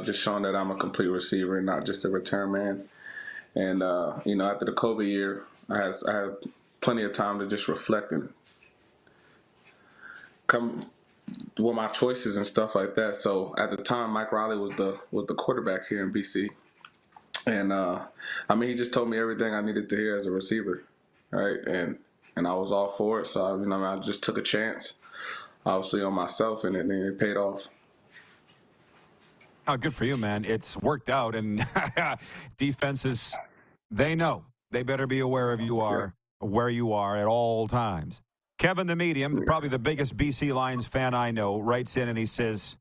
just showing that I'm a complete receiver and not just a return man. And, after the COVID year, I had plenty of time to just reflect and come with my choices and stuff like that. So at the time, Mike Riley was the quarterback here in BC. And, he just told me everything I needed to hear as a receiver, right? And I was all for it. So, I just took a chance, obviously, on myself, and it paid off. Oh, good for you, man. It's worked out, and defenses, they know. They better be aware of where you are at all times. Kevin the Medium, probably the biggest BC Lions fan I know, writes in and he says,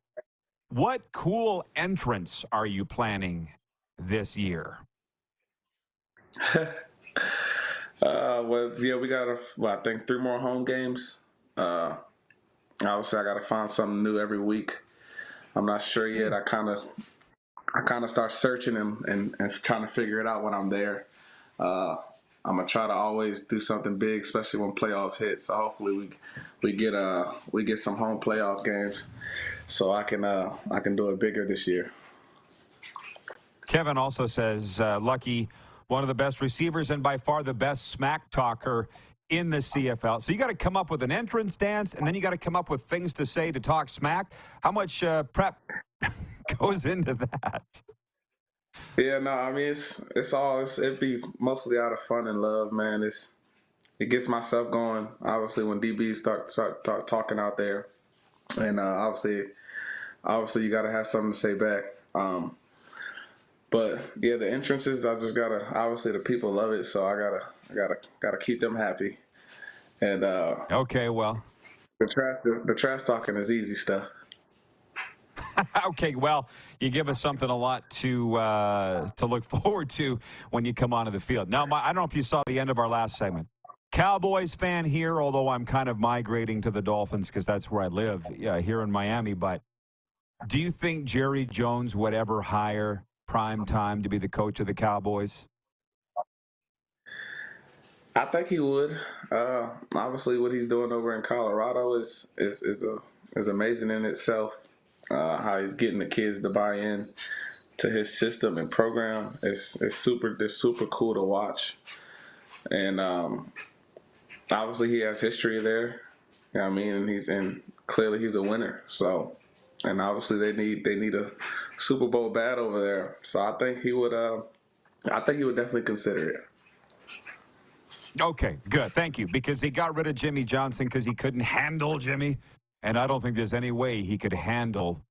what cool entrance are you planning this year? We got, I think 3 more home games. Obviously, I got to find something new every week. I'm not sure yet. I kind of start searching and trying to figure it out when I'm there. I'm gonna try to always do something big, especially when playoffs hit. So hopefully we get some home playoff games, so I can do it bigger this year. Kevin also says, Lucky, one of the best receivers and by far the best smack talker in the CFL. So you got to come up with an entrance dance, and then you got to come up with things to say to talk smack. How much prep goes into that? Yeah, no, it'd be mostly out of fun and love, man. It gets myself going. Obviously, when DBs start talking out there, and obviously you got to have something to say back. But yeah, the entrances, I just gotta. Obviously, the people love it, so I gotta keep them happy. And okay, well, the trash talking is easy stuff. Okay, well, you give us something a lot to look forward to when you come onto the field. Now, I don't know if you saw the end of our last segment. Cowboys fan here, although I'm kind of migrating to the Dolphins because that's where I live here in Miami. But do you think Jerry Jones would ever hire Prime Time to be the coach of the Cowboys? I think he would. Obviously, what he's doing over in Colorado is amazing in itself. How he's getting the kids to buy in to his system and program is super cool to watch. And obviously, he has history there. You know what I mean? And clearly he's a winner. So, and obviously they need a Super Bowl bad over there. So I think he would definitely consider it. Okay, good. Thank you. Because he got rid of Jimmy Johnson because he couldn't handle Jimmy. And I don't think there's any way he could handle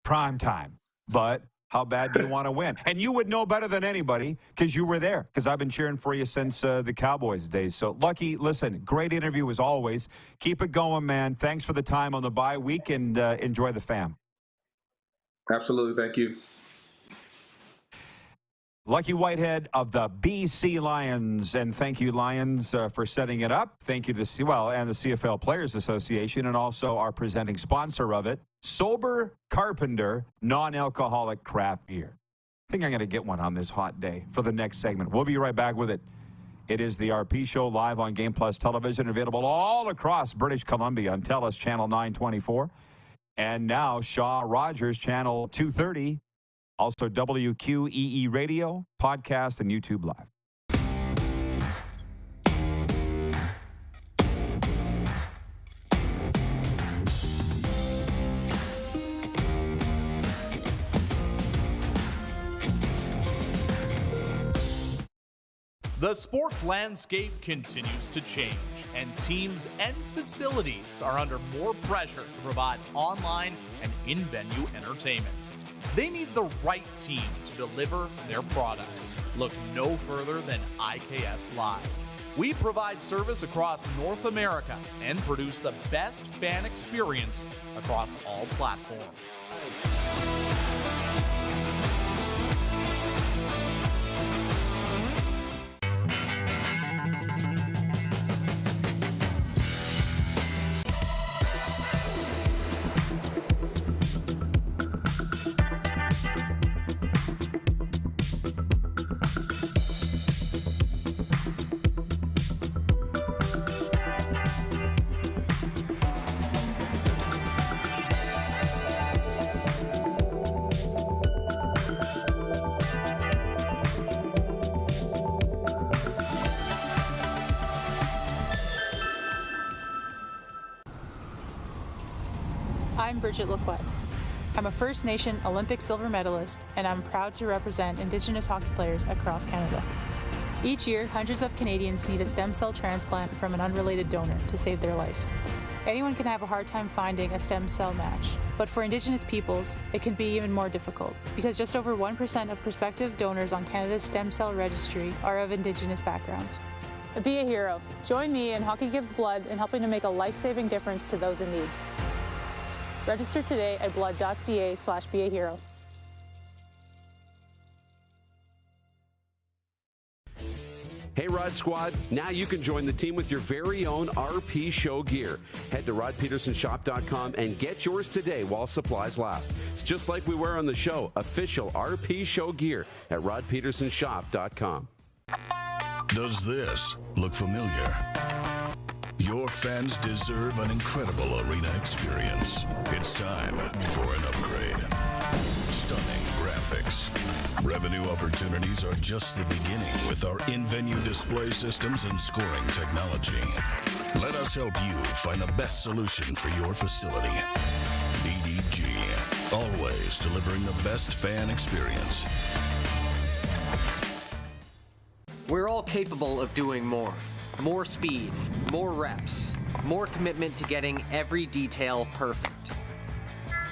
Prime Time. But how bad do you want to win? And you would know better than anybody because you were there, because I've been cheering for you since the Cowboys days. So, Lucky, listen, great interview as always. Keep it going, man. Thanks for the time on the bye week, and enjoy the fam. Absolutely. Thank you. Lucky Whitehead of the BC Lions, and thank you, Lions, for setting it up. Thank you to and the CFL Players Association, and also our presenting sponsor of it, Sober Carpenter Non-Alcoholic Craft Beer. I think I'm going to get one on this hot day for the next segment. We'll be right back with it. It is the RP Show, live on Game Plus Television, available all across British Columbia on TELUS Channel 924, and now Shaw Rogers Channel 230. Also, WQEE Radio, podcast, and YouTube Live. The sports landscape continues to change, and teams and facilities are under more pressure to provide online and in-venue entertainment. They need the right team to deliver their product. Look no further than IKS Live. We provide service across North America and produce the best fan experience across all platforms. I'm Bridget Lacquette. I'm a First Nation Olympic silver medalist, and I'm proud to represent Indigenous hockey players across Canada. Each year, hundreds of Canadians need a stem cell transplant from an unrelated donor to save their life. Anyone can have a hard time finding a stem cell match, but for Indigenous peoples, it can be even more difficult because just over 1% of prospective donors on Canada's stem cell registry are of Indigenous backgrounds. Be a hero. Join me in Hockey Gives Blood in helping to make a life-saving difference to those in need. Register today at blood.ca/beahero. Hey Rod Squad, now you can join the team with your very own RP Show gear. Head to rodpetersonshop.com and get yours today while supplies last. It's just like we wear on the show, official RP Show gear at rodpetersonshop.com. Does this look familiar? Your fans deserve an incredible arena experience. It's time for an upgrade. Stunning graphics. Revenue opportunities are just the beginning with our in-venue display systems and scoring technology. Let us help you find the best solution for your facility. EDG, always delivering the best fan experience. We're all capable of doing more. More speed, more reps, more commitment to getting every detail perfect.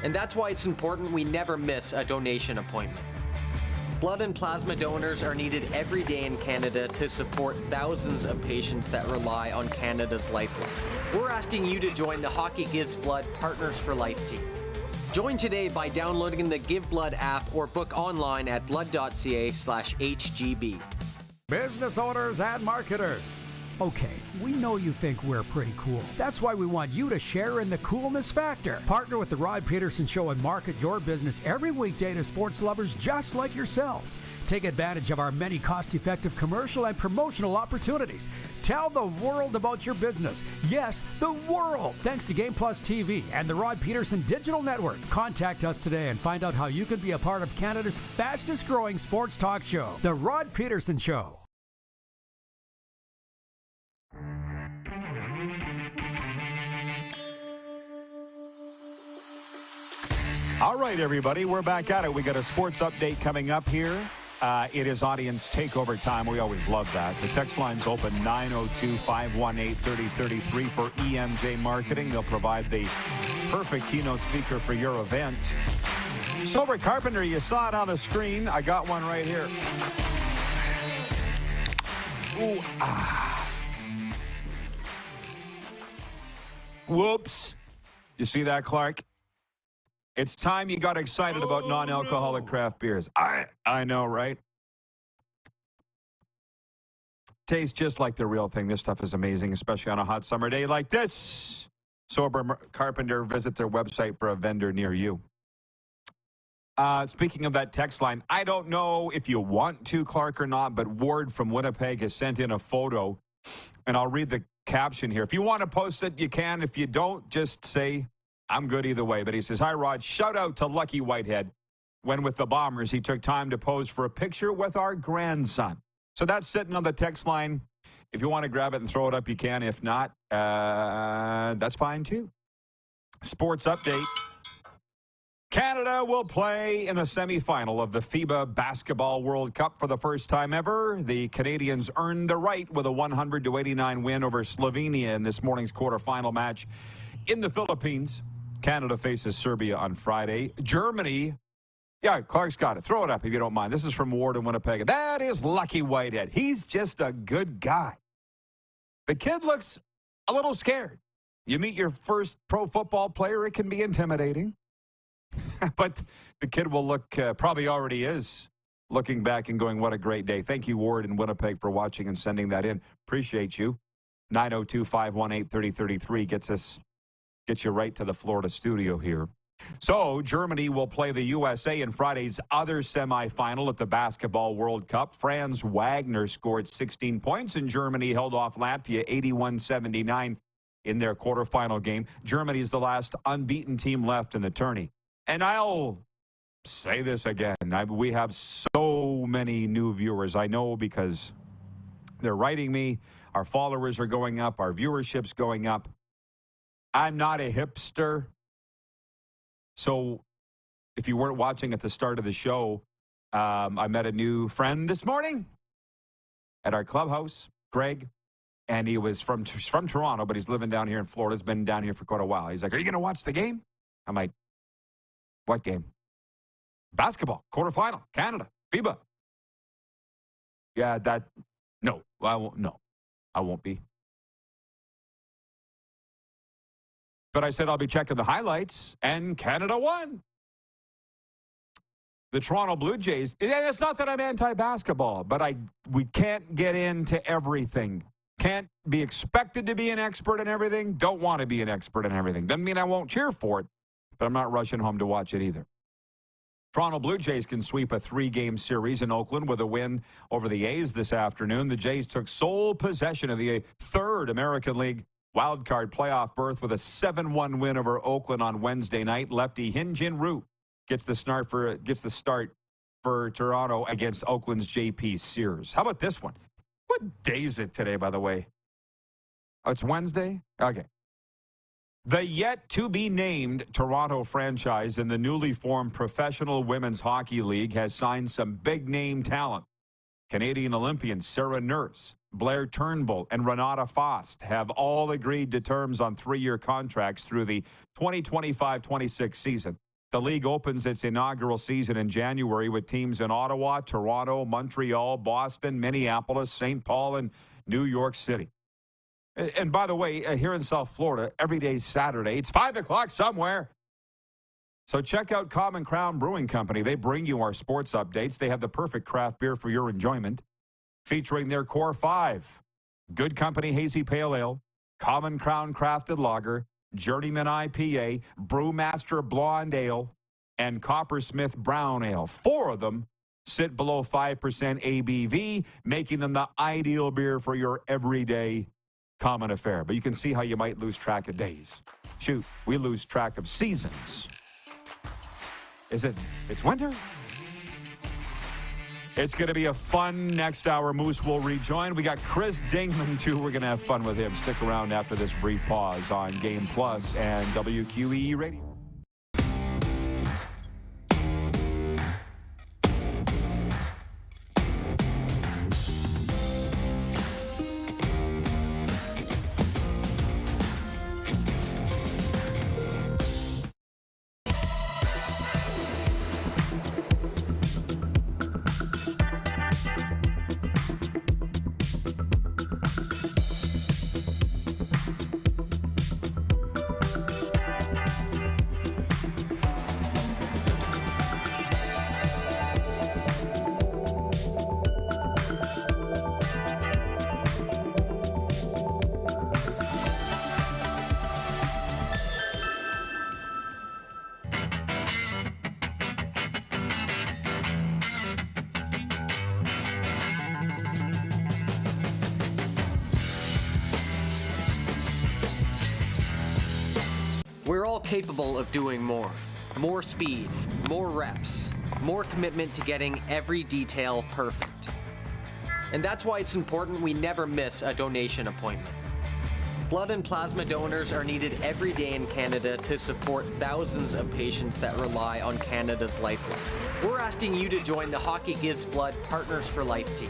And that's why it's important we never miss a donation appointment. Blood and plasma donors are needed every day in Canada to support thousands of patients that rely on Canada's lifeline. We're asking you to join the Hockey Gives Blood Partners for Life team. Join today by downloading the Give Blood app or book online at blood.ca/HGB. Business owners and marketers. Okay, we know you think we're pretty cool. That's why we want you to share in the coolness factor. Partner with the Rod Pedersen Show and market your business every weekday to sports lovers just like yourself. Take advantage of our many cost-effective commercial and promotional opportunities. Tell the world about your business. Yes, the world. Thanks to Game Plus TV and the Rod Pedersen Digital Network. Contact us today and find out how you can be a part of Canada's fastest-growing sports talk show, The Rod Pedersen Show. All right, everybody, we're back at it. We got a sports update coming up here. It is audience takeover time. We always love that. The text line's open, 902-518-3033 for EMJ Marketing. They'll provide the perfect keynote speaker for your event. Sober Carpenter, you saw it on the screen. I got one right here. Ooh, ah. Whoops. You see that, Clark? It's time you got excited about non-alcoholic craft beers. I know, right? Tastes just like the real thing. This stuff is amazing, especially on a hot summer day like this. Sober Carpenter, visit their website for a vendor near you. Speaking of that text line, I don't know if you want to, Clark, or not, but Ward from Winnipeg has sent in a photo, and I'll read the caption here. If you want to post it, you can. If you don't, just say, I'm good either way. But he says, hi, Rod. Shout out to Lucky Whitehead. When with the Bombers, he took time to pose for a picture with our grandson. So that's sitting on the text line. If you want to grab it and throw it up, you can. If not, that's fine too. Sports update. Canada will play in the semifinal of the FIBA Basketball World Cup for the first time ever. The Canadians earned the right with a 100-89 win over Slovenia in this morning's quarterfinal match in the Philippines. Canada faces Serbia on Friday. Germany, yeah, Clark's got it. Throw it up if you don't mind. This is from Ward in Winnipeg. That is Lucky Whitehead. He's just a good guy. The kid looks a little scared. You meet your first pro football player, it can be intimidating. But the kid will look, probably already is, looking back and going, what a great day. Thank you, Ward in Winnipeg, for watching and sending that in. Appreciate you. 902-518-3033 gets you right to the Florida studio here. So Germany will play the USA in Friday's other semifinal at the Basketball World Cup. Franz Wagner scored 16 points, and Germany held off Latvia 81-79 in their quarterfinal game. Germany is the last unbeaten team left in the tourney. And I'll say this again. We have so many new viewers. I know because they're writing me. Our followers are going up. Our viewership's going up. I'm not a hipster. So if you weren't watching at the start of the show, I met a new friend this morning at our clubhouse, Greg. And he was from Toronto, but he's living down here in Florida. He's been down here for quite a while. He's like, are you going to watch the game? I'm like, what game? Basketball, quarterfinal, Canada, FIBA. Yeah, no, I won't be. But I said I'll be checking the highlights, and Canada won. The Toronto Blue Jays, and it's not that I'm anti-basketball, but we can't get into everything. Can't be expected to be an expert in everything. Don't want to be an expert in everything. Doesn't mean I won't cheer for it, but I'm not rushing home to watch it either. Toronto Blue Jays can sweep a 3-game series in Oakland with a win over the A's this afternoon. The Jays took sole possession of the third American League wildcard playoff berth with a 7-1 win over Oakland on Wednesday night. Lefty Hyun-Jin Ryu gets the start for Toronto against Oakland's J.P. Sears. How about this one? What day is it today, by the way? Oh, it's Wednesday? Okay. The yet-to-be-named Toronto franchise in the newly formed Professional Women's Hockey League has signed some big-name talent. Canadian Olympians Sarah Nurse, Blair Turnbull, and Renata Fost have all agreed to terms on 3-year contracts through the 2025-26 season. The league opens its inaugural season in January with teams in Ottawa, Toronto, Montreal, Boston, Minneapolis, St. Paul, and New York City. And by the way, here in South Florida, every day is Saturday. It's 5 o'clock somewhere. So check out Common Crown Brewing Company. They bring you our sports updates. They have the perfect craft beer for your enjoyment, featuring their Core 5, Good Company Hazy Pale Ale, Common Crown Crafted Lager, Journeyman IPA, Brewmaster Blonde Ale, and Coppersmith Brown Ale. 4 of them sit below 5% ABV, making them the ideal beer for your everyday common affair. But you can see how you might lose track of days. Shoot, we lose track of seasons. It's winter? It's going to be a fun next hour. Moose will rejoin. We got Chris Dingman, too. We're going to have fun with him. Stick around after this brief pause on Game Plus and WQEE Radio. We're all capable of doing more. More speed, more reps, more commitment to getting every detail perfect. And that's why it's important we never miss a donation appointment. Blood and plasma donors are needed every day in Canada to support thousands of patients that rely on Canada's lifeline. We're asking you to join the Hockey Gives Blood Partners for Life team.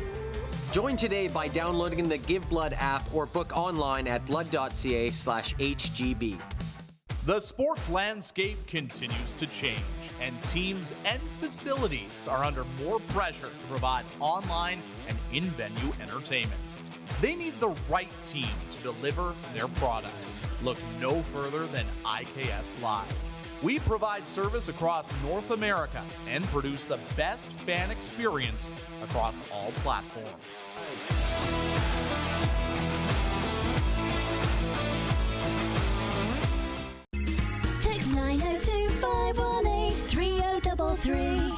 Join today by downloading the Give Blood app or book online at blood.ca/HGB. The sports landscape continues to change, and teams and facilities are under more pressure to provide online and in-venue entertainment. They need the right team to deliver their product. Look no further than IKS Live. We provide service across North America and produce the best fan experience across all platforms. Text 902-518-3033.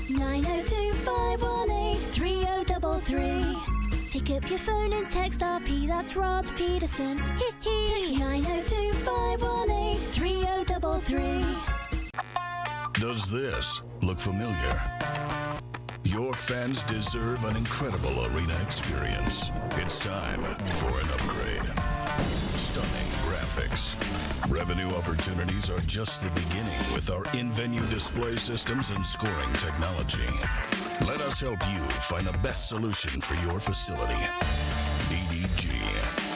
902-518-3033. Pick up your phone and text RP, that's Rod Pedersen. Text 902-518-3033. Does this look familiar? Your fans deserve an incredible arena experience. It's time for an upgrade. Stunning graphics. Revenue opportunities are just the beginning with our in-venue display systems and scoring technology. Let us help you find the best solution for your facility. EDG,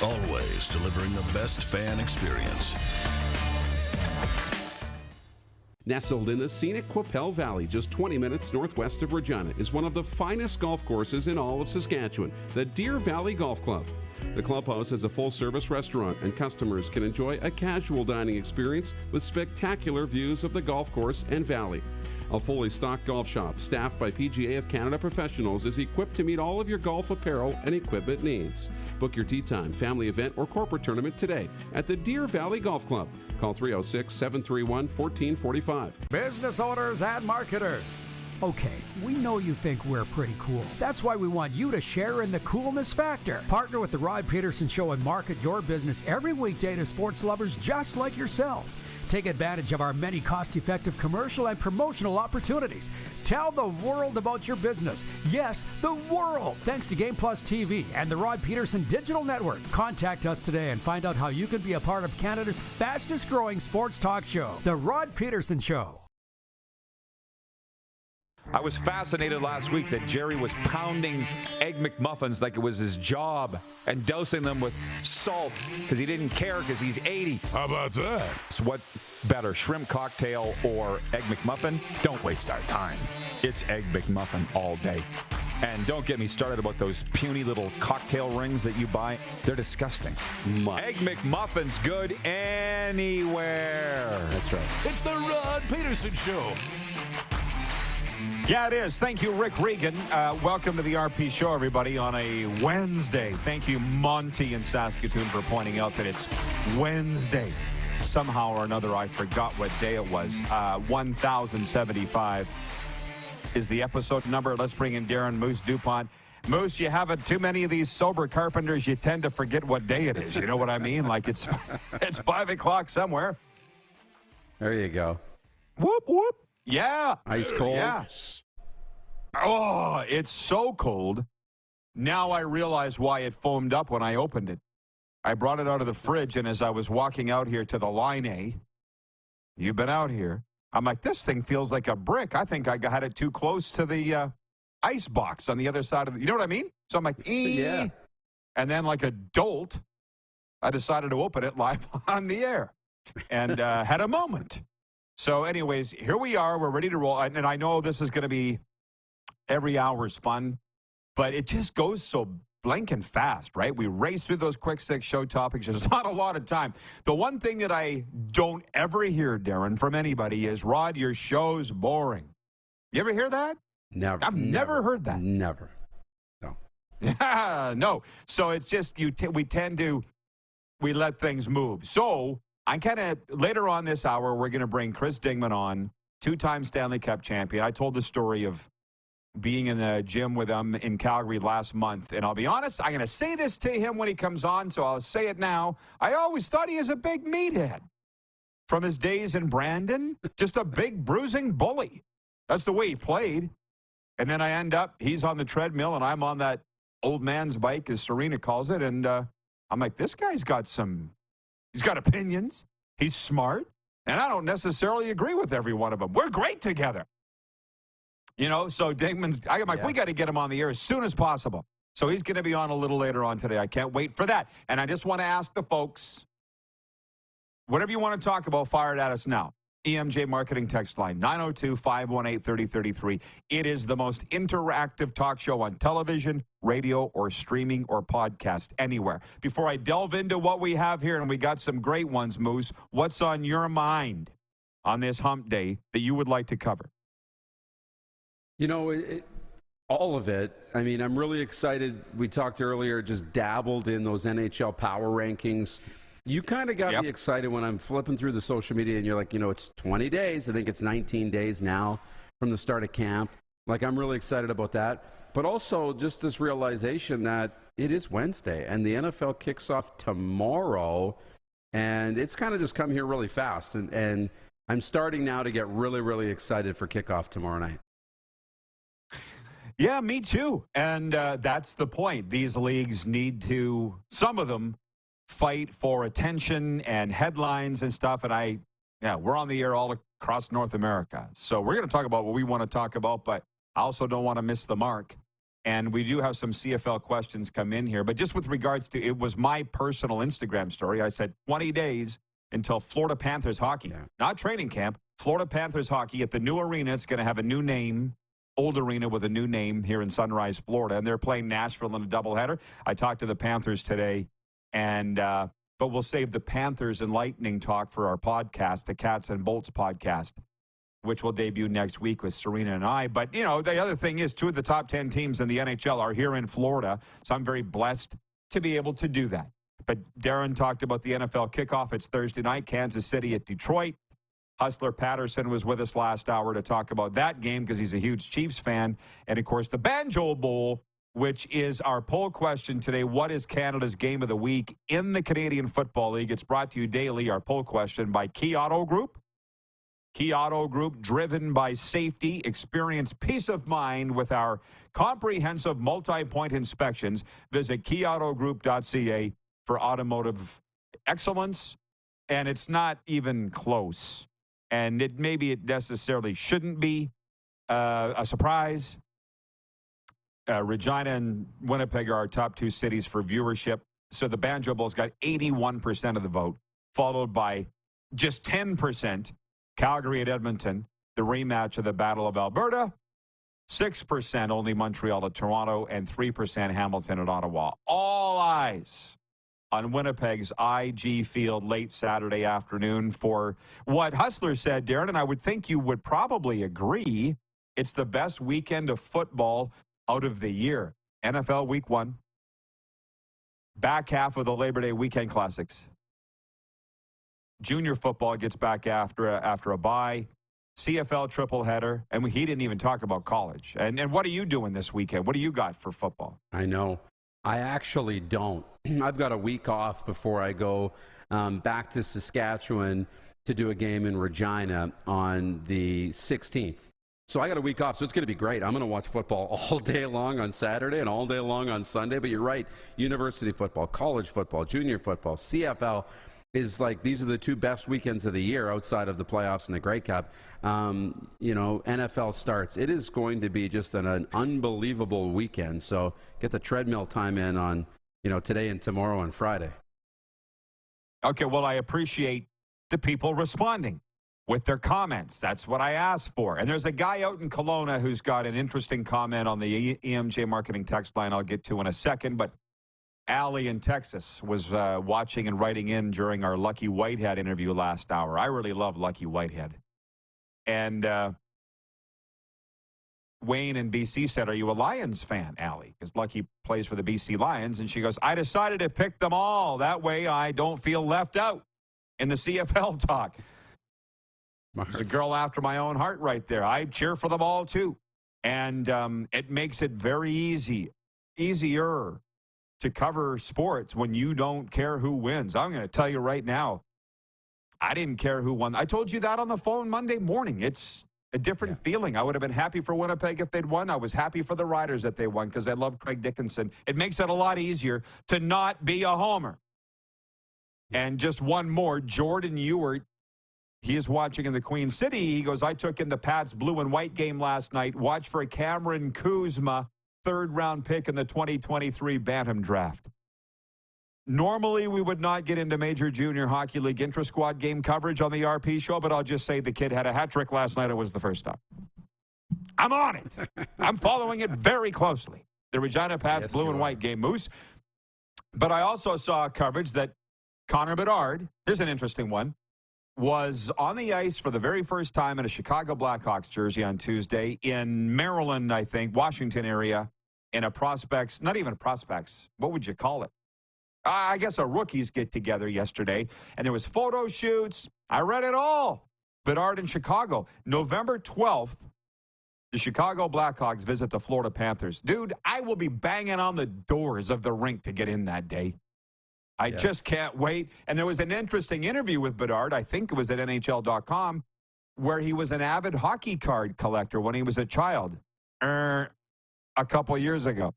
always delivering the best fan experience. Nestled in the scenic Qu'Appelle Valley, just 20 minutes northwest of Regina, is one of the finest golf courses in all of Saskatchewan, the Deer Valley Golf Club. The clubhouse has a full-service restaurant, and customers can enjoy a casual dining experience with spectacular views of the golf course and valley. A fully stocked golf shop, staffed by PGA of Canada professionals, is equipped to meet all of your golf apparel and equipment needs. Book your tee time, family event, or corporate tournament today at the Deer Valley Golf Club. Call 306-731-1445. Business owners and marketers. Okay, we know you think we're pretty cool. That's why we want you to share in the coolness factor. Partner with the Rod Pedersen Show and market your business every weekday to sports lovers just like yourself. Take advantage of our many cost-effective commercial and promotional opportunities. Tell the world about your business. Yes, the world. Thanks to Game Plus TV and the Rod Pedersen Digital Network. Contact us today and find out how you can be a part of Canada's fastest-growing sports talk show, The Rod Pedersen Show. I was fascinated last week that Jerry was pounding Egg McMuffins like it was his job and dousing them with salt because he didn't care because he's 80. How about that? So what better, shrimp cocktail or Egg McMuffin? Don't waste our time. It's Egg McMuffin all day. And don't get me started about those puny little cocktail rings that you buy. They're disgusting. Egg McMuffin's good anywhere. That's right. It's the Rod Pedersen Show. Yeah, it is. Thank you, Rick Regan. Welcome to the RP Show, everybody, on a Wednesday. Thank you, Monty in Saskatoon, for pointing out that it's Wednesday. Somehow or another, I forgot what day it was. 1075 is the episode number. Let's bring in Darren Moose DuPont. Moose, you haven't too many of these sober carpenters. You tend to forget what day it is. You know what I mean? Like it's 5 o'clock somewhere. There you go. Whoop, whoop. Yeah. Ice cold. Yes. Oh, it's so cold. Now I realize why it foamed up when I opened it. I brought it out of the fridge, and as I was walking out here to the Line A, you've been out here, I'm like, this thing feels like a brick. I think I had it too close to the ice box on the other side of the, you know what I mean? So I'm like, yeah. And then like a dolt, I decided to open it live on the air and had a moment. So anyways, here we are. We're ready to roll. And I know this is going to be every hour's fun, but it just goes so blinking fast, right? We race through those quick six show topics. There's not a lot of time. The one thing that I don't ever hear, Darren, from anybody is, Rod, your show's boring. You ever hear that? Never. I've never heard that. Never. No. No. So it's just we let things move. So I'm kind of, later on this hour, we're going to bring Chris Dingman on, two-time Stanley Cup champion. I told the story of being in the gym with him in Calgary last month. And I'll be honest, I'm going to say this to him when he comes on, so I'll say it now. I always thought he was a big meathead. From his days in Brandon, just a big bruising bully. That's the way he played. And then I end up, he's on the treadmill, and I'm on that old man's bike, as Serena calls it. And I'm like, this guy's got some He's got opinions. He's smart. And I don't necessarily agree with every one of them. We're great together. You know, so Dingman's, we got to get him on the air as soon as possible. So he's going to be on a little later on today. I can't wait for that. And I just want to ask the folks, whatever you want to talk about, fire it at us now. EMJ Marketing text line, 902-518-3033. It is the most interactive talk show on television, radio, or streaming or podcast anywhere. Before I delve into what we have here, and we got some great ones, Moose, what's on your mind on this hump day that you would like to cover? You know, all of it. I mean, I'm really excited. We talked earlier, just dabbled in those NHL power rankings. You kind of got me excited when I'm flipping through the social media and you're like, you know, it's 20 days. I think it's 19 days now from the start of camp. Like, I'm really excited about that. But also just this realization that it is Wednesday and the NFL kicks off tomorrow. And it's kind of just come here really fast. And I'm starting now to get really, really excited for kickoff tomorrow night. Yeah, me too. And that's the point. These leagues need to, some of them, fight for attention and headlines and stuff. And we're on the air all across North America. So we're going to talk about what we want to talk about, but I also don't want to miss the mark. And we do have some CFL questions come in here. But just with regards to, it was my personal Instagram story. I said 20 days until Florida Panthers hockey, not training camp, Florida Panthers hockey at the new arena. It's going to have a new name. Old arena with a new name here in Sunrise, Florida, and they're playing Nashville in a doubleheader. I talked to the Panthers today, but we'll save the Panthers and Lightning talk for our podcast, the Cats and Bolts podcast, which will debut next week with Serena and I. But, you know, the other thing is 2 of the top 10 teams in the NHL are here in Florida, so I'm very blessed to be able to do that. But Darren talked about the NFL kickoff. It's Thursday night, Kansas City at Detroit. Hustler Paterson was with us last hour to talk about that game because he's a huge Chiefs fan. And, of course, the Banjo Bowl, which is our poll question today. What is Canada's game of the week in the Canadian Football League? It's brought to you daily, our poll question, by Key Auto Group. Key Auto Group, driven by safety. Experience peace of mind with our comprehensive multi-point inspections. Visit keyautogroup.ca for automotive excellence. And it's not even close. And maybe it necessarily shouldn't be a surprise. Regina and Winnipeg are our top 2 cities for viewership. So the Banjo Bowl's got 81% of the vote, followed by just 10% Calgary at Edmonton, the rematch of the Battle of Alberta, 6% only Montreal at Toronto, and 3% Hamilton at Ottawa. All eyes on Winnipeg's IG Field late Saturday afternoon for what Hustler said, Darren, and I would think you would probably agree, it's the best weekend of football out of the year. NFL Week 1, back half of the Labor Day weekend classics. Junior football gets back after a bye. CFL triple header, and he didn't even talk about college. And what are you doing this weekend? What do you got for football? I know. I actually don't. I've got a week off before I go back to Saskatchewan to do a game in Regina on the 16th. So I got a week off, so it's going to be great. I'm going to watch football all day long on Saturday and all day long on Sunday. But you're right, university football, college football, junior football, CFL is like, these are the 2 best weekends of the year outside of the playoffs and the Grey Cup. You know, NFL starts. It is going to be just an unbelievable weekend. So get the treadmill time in on, you know, today and tomorrow and Friday. Okay, well, I appreciate the people responding with their comments. That's what I asked for. And there's a guy out in Kelowna who's got an interesting comment on the EMJ Marketing text line I'll get to in a second. But Allie in Texas was watching and writing in during our Lucky Whitehead interview last hour. I really love Lucky Whitehead. And Wayne in BC said, are you a Lions fan, Allie? Because Lucky plays for the BC Lions. And she goes, I decided to pick them all. That way I don't feel left out in the CFL talk. There's a girl after my own heart right there. I cheer for them all, too. And it makes it very easier to cover sports when you don't care who wins. I'm going to tell you right now, I didn't care who won. I told you that on the phone Monday morning. It's a different feeling. I would have been happy for Winnipeg if they'd won. I was happy for the Riders that they won because I love Craig Dickinson. It makes it a lot easier to not be a homer. And just one more, Jordan Ewart, he is watching in the Queen City. He goes, I took in the Pats blue and white game last night. Watch for Cameron Kuzma, third-round pick in the 2023 Bantam Draft. Normally, we would not get into Major Junior Hockey League intra-squad game coverage on the RP show, but I'll just say the kid had a hat trick last night. It was the first time. I'm on it. I'm following it very closely. The Regina Pats blue and white game, Moose. But I also saw coverage that Connor Bedard, here's an interesting one, was on the ice for the very first time in a Chicago Blackhawks jersey on Tuesday in Maryland, I think, Washington area, in a prospects, not even a prospects, what would you call it? I guess a rookies get together yesterday, and there was photo shoots. I read it all. Bedard in Chicago. November 12th, the Chicago Blackhawks visit the Florida Panthers. Dude, I will be banging on the doors of the rink to get in that day. I just can't wait. And there was an interesting interview with Bedard, I think it was at NHL.com, where he was an avid hockey card collector when he was a child a couple years ago.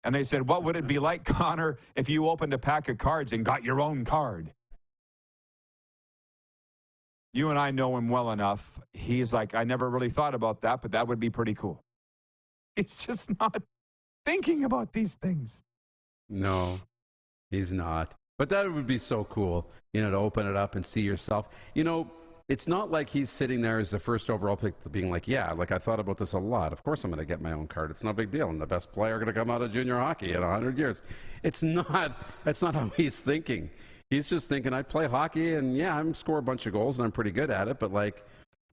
And they said, what would it be like, Connor, if you opened a pack of cards and got your own card? You and I know him well enough. He's like, I never really thought about that, but that would be pretty cool. He's just not thinking about these things. No, he's not. But that would be so cool, to open it up and see yourself. It's not like he's sitting there as the first overall pick being like, I thought about this a lot. Of course I'm going to get my own card. It's no big deal. I'm the best player going to come out of junior hockey in 100 years. That's not how he's thinking. He's just thinking, I play hockey and I'm score a bunch of goals and I'm pretty good at it. But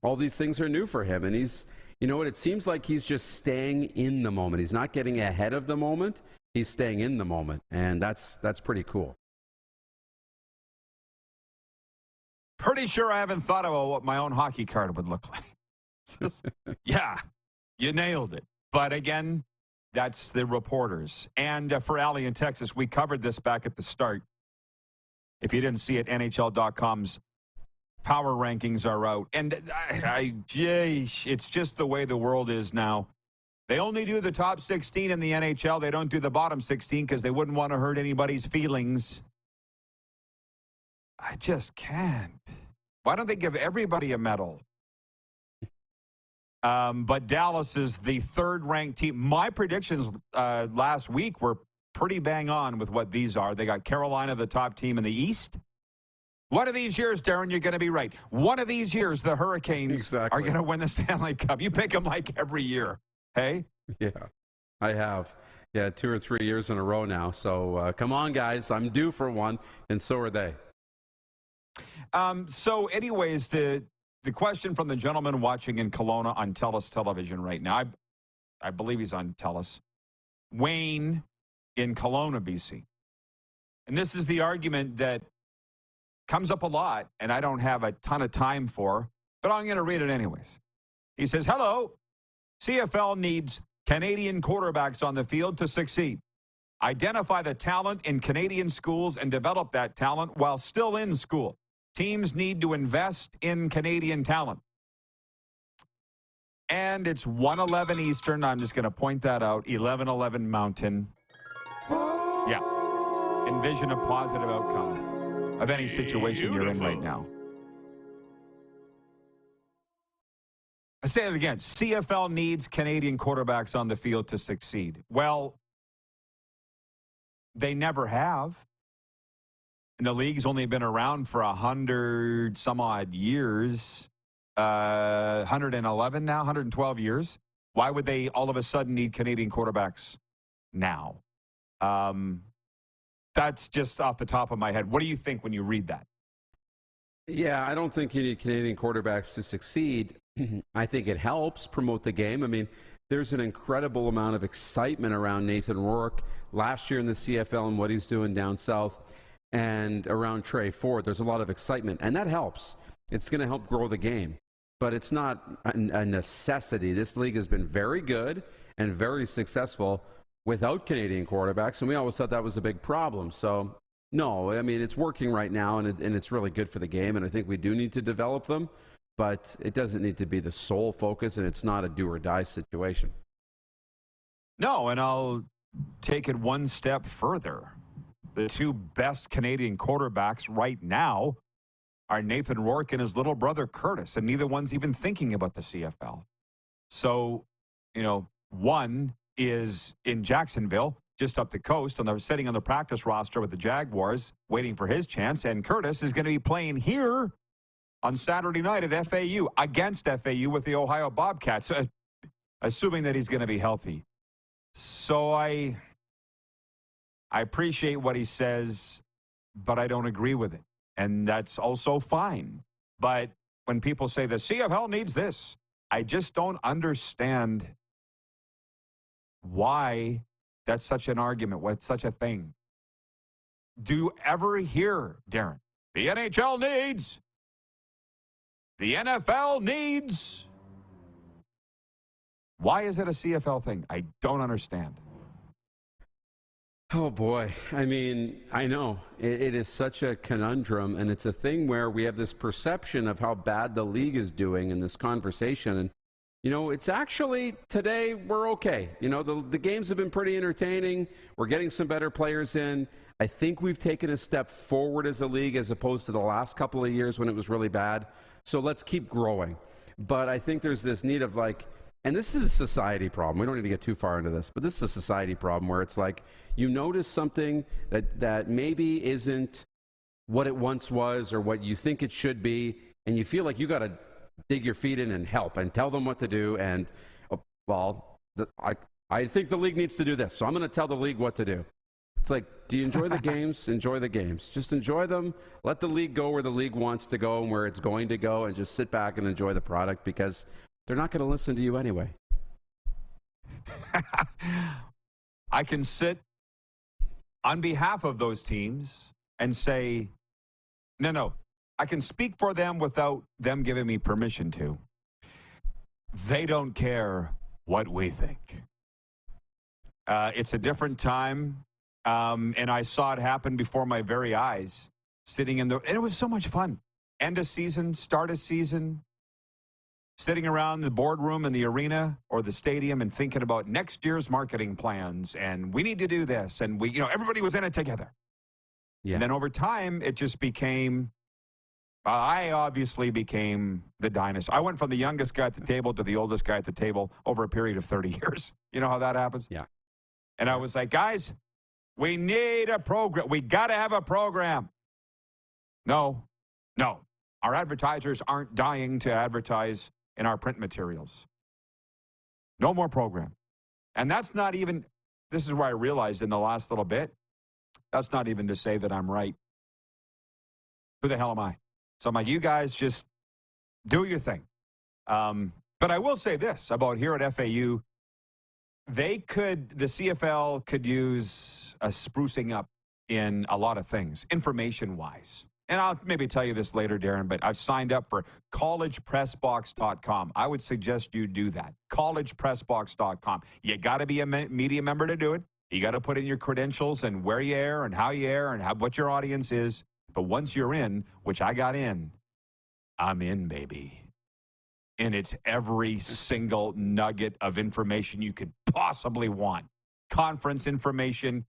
all these things are new for him. And he's, it seems like he's just staying in the moment. He's not getting ahead of the moment. He's staying in the moment. And that's pretty cool. Pretty sure I haven't thought about what my own hockey card would look like. You nailed it. But again, that's the reporters. And for Allie in Texas, we covered this back at the start. If you didn't see it, NHL.com's power rankings are out. And it's just the way the world is now. They only do the top 16 in the NHL. They don't do the bottom 16 because they wouldn't want to hurt anybody's feelings. I just can't. Why don't they give everybody a medal? But Dallas is the third-ranked team. My predictions last week were pretty bang on with what these are. They got Carolina, the top team in the East. One of these years, Darren, you're going to be right. One of these years, the Hurricanes are going to win the Stanley Cup. You pick them like every year, hey? Yeah, I have. 2 or 3 years in a row now. So come on, guys. I'm due for one, and so are they. So anyways, the question from the gentleman watching in Kelowna on TELUS television right now, I believe he's on TELUS, Wayne in Kelowna, BC. And this is the argument that comes up a lot, and I don't have a ton of time for, but I'm going to read it anyways. He says, hello, CFL needs Canadian quarterbacks on the field to succeed. Identify the talent in Canadian schools and develop that talent while still in school. Teams need to invest in Canadian talent. And it's 1:11 Eastern. I'm just going to point that out. 11:11 Mountain. Yeah. Envision a positive outcome of any situation you're in right now. I say it again. CFL needs Canadian quarterbacks on the field to succeed. Well, they never have. And the league's only been around for 100 some odd years. 111 now, 112 years. Why would they all of a sudden need Canadian quarterbacks now? That's just off the top of my head. What do you think when you read that? Yeah, I don't think you need Canadian quarterbacks to succeed. I think it helps promote the game. I mean, there's an incredible amount of excitement around Nathan Rourke last year in the CFL and what he's doing down south, and around Trey Ford. There's a lot of excitement, and that helps. It's going to help grow the game, but it's not a necessity. This league has been very good and very successful without Canadian quarterbacks, and we always thought that was a big problem. So, no, I mean, it's working right now, and it's really good for the game, and I think we do need to develop them, but it doesn't need to be the sole focus, and it's not a do-or-die situation. No, and I'll take it one step further. The two best Canadian quarterbacks right now are Nathan Rourke and his little brother Curtis, and neither one's even thinking about the CFL. So, one is in Jacksonville, just up the coast, sitting on the practice roster with the Jaguars, waiting for his chance, and Curtis is going to be playing here on Saturday night at FAU, against FAU with the Ohio Bobcats, assuming that he's going to be healthy. So I appreciate what he says, but I don't agree with it. And that's also fine. But when people say the CFL needs this, I just don't understand why that's such an argument, what's such a thing. Do you ever hear, Darren, the NHL needs, the NFL needs? Why is it a CFL thing? I don't understand. Oh, boy. I mean, I know. It is such a conundrum, and it's a thing where we have this perception of how bad the league is doing in this conversation. And, it's actually, today, we're okay. The games have been pretty entertaining. We're getting some better players in. I think we've taken a step forward as a league as opposed to the last couple of years when it was really bad. So let's keep growing. But I think there's this need of and this is a society problem. We don't need to get too far into this, but this is a society problem where it's you notice something that maybe isn't what it once was or what you think it should be, and you feel like you got to dig your feet in and help and tell them what to do. And, I think the league needs to do this, so I'm going to tell the league what to do. It's do you enjoy the games? Enjoy the games. Just enjoy them. Let the league go where the league wants to go and where it's going to go, and just sit back and enjoy the product, because they're not going to listen to you anyway. I can sit on behalf of those teams and say, no, I can speak for them without them giving me permission to. They don't care what we think. It's a different time, and I saw it happen before my very eyes, and it was so much fun. End of season, start of season, sitting around the boardroom in the arena or the stadium and thinking about next year's marketing plans, and we need to do this, and everybody was in it together. Yeah. And then over time, it just became, I obviously became the dinosaur. I went from the youngest guy at the table to the oldest guy at the table over a period of 30 years. You know how that happens? Yeah. And I was like, guys, we need a program. We got to have a program. No. Our advertisers aren't dying to advertise in our print materials. No more program. And that's not even, this is where I realized in the last little bit, that's not even to say that I'm right. Who the hell am I? So I'm like, you guys just do your thing. But I will say this about here at FAU, the CFL could use a sprucing up in a lot of things, information-wise. And I'll maybe tell you this later, Darren, but I've signed up for collegepressbox.com. I would suggest you do that. collegepressbox.com. You got to be a media member to do it. You got to put in your credentials and where you air and how you air and what your audience is. But once you're in, which I got in, I'm in, baby. And it's every single nugget of information you could possibly want. Conference information,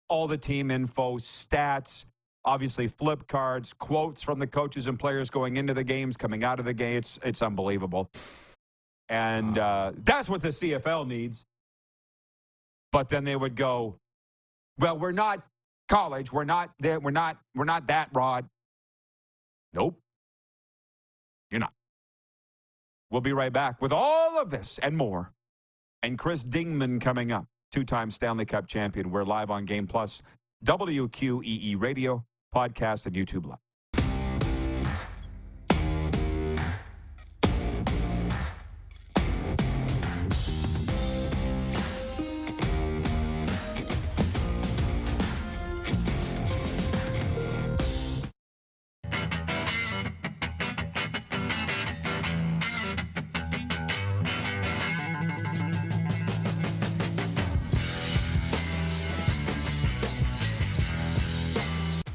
all the team info, stats, obviously flip cards, quotes from the coaches and players going into the games, coming out of the game. It's unbelievable. And that's what the CFL needs. But then they would go, well, we're not college. We're not that, Rod. Nope. You're not. We'll be right back with all of this and more. And Chris Dingman coming up, two-time Stanley Cup champion. We're live on Game Plus, WQEE Radio, podcast, and YouTube Live.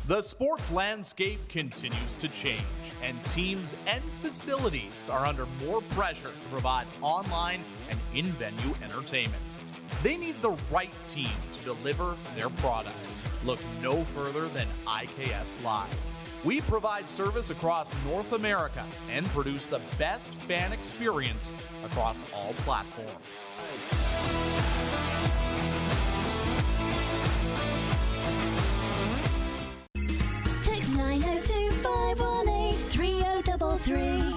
The sports landscape continues to change, and teams and facilities are under more pressure to provide online and in-venue entertainment. They need the right team to deliver their product. Look no further than IKS Live. We provide service across North America and produce the best fan experience across all platforms. Text 902-518-3033.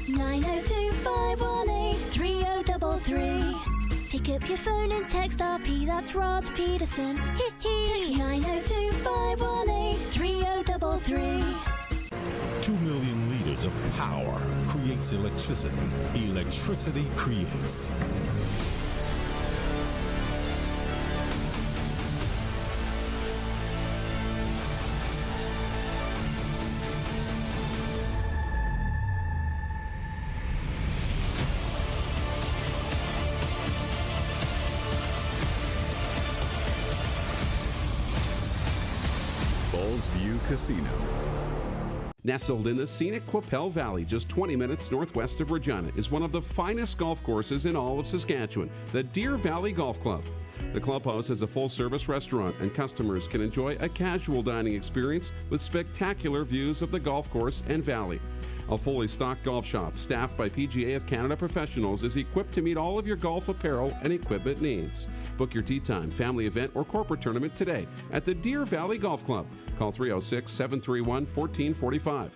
902-518-3033. Pick up your phone and text RP, that's Rod Pedersen. Text 902-518-3033. 2 million liters of power creates electricity. Electricity creates. View Casino. Nestled in the scenic Qu'Appelle Valley, just 20 minutes northwest of Regina, is one of the finest golf courses in all of Saskatchewan, the Deer Valley Golf Club. The clubhouse has a full-service restaurant, and customers can enjoy a casual dining experience with spectacular views of the golf course and valley. A fully stocked golf shop, staffed by PGA of Canada professionals, is equipped to meet all of your golf apparel and equipment needs. Book your tee time, family event, or corporate tournament today at the Deer Valley Golf Club. Call 306-731-1445.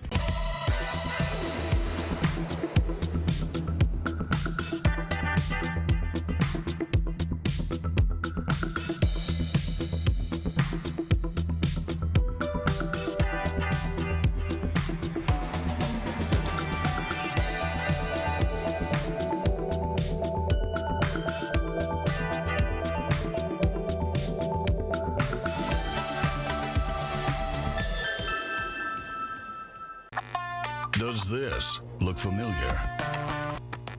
Does this look familiar?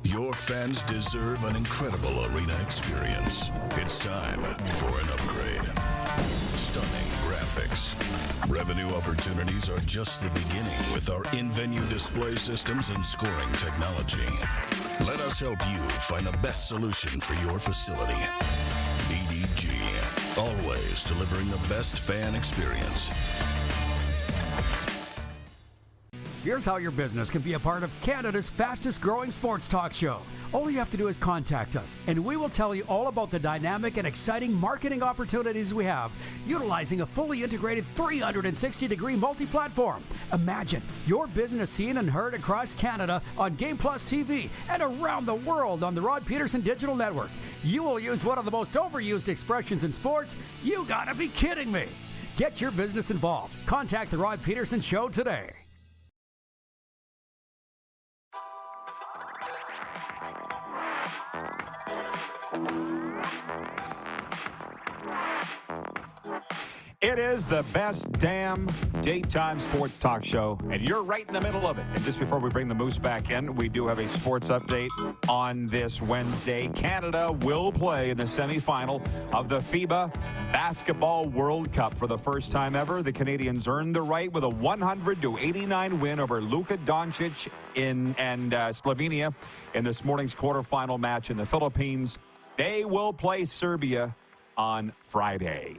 Your fans deserve an incredible arena experience. It's time for an upgrade. Stunning graphics. Revenue opportunities are just the beginning with our in-venue display systems and scoring technology. Let us help you find the best solution for your facility. EDG, always delivering the best fan experience. Here's how your business can be a part of Canada's fastest growing sports talk show. All you have to do is contact us, and we will tell you all about the dynamic and exciting marketing opportunities we have, utilizing a fully integrated 360-degree multi-platform. Imagine your business seen and heard across Canada on Game Plus TV and around the world on the Rod Paterson Digital Network. You will use one of the most overused expressions in sports. You gotta be kidding me. Get your business involved. Contact the Rod Paterson Show today. It is the best damn daytime sports talk show, and you're right in the middle of it. And just before we bring the Moose back in, we do have a sports update on this Wednesday. Canada will play in the semifinal of the FIBA Basketball World Cup for the first time ever. The Canadians earned the right with a 100-89 win over Luka Doncic and Slovenia in this morning's quarterfinal match in the Philippines. They will play Serbia on Friday.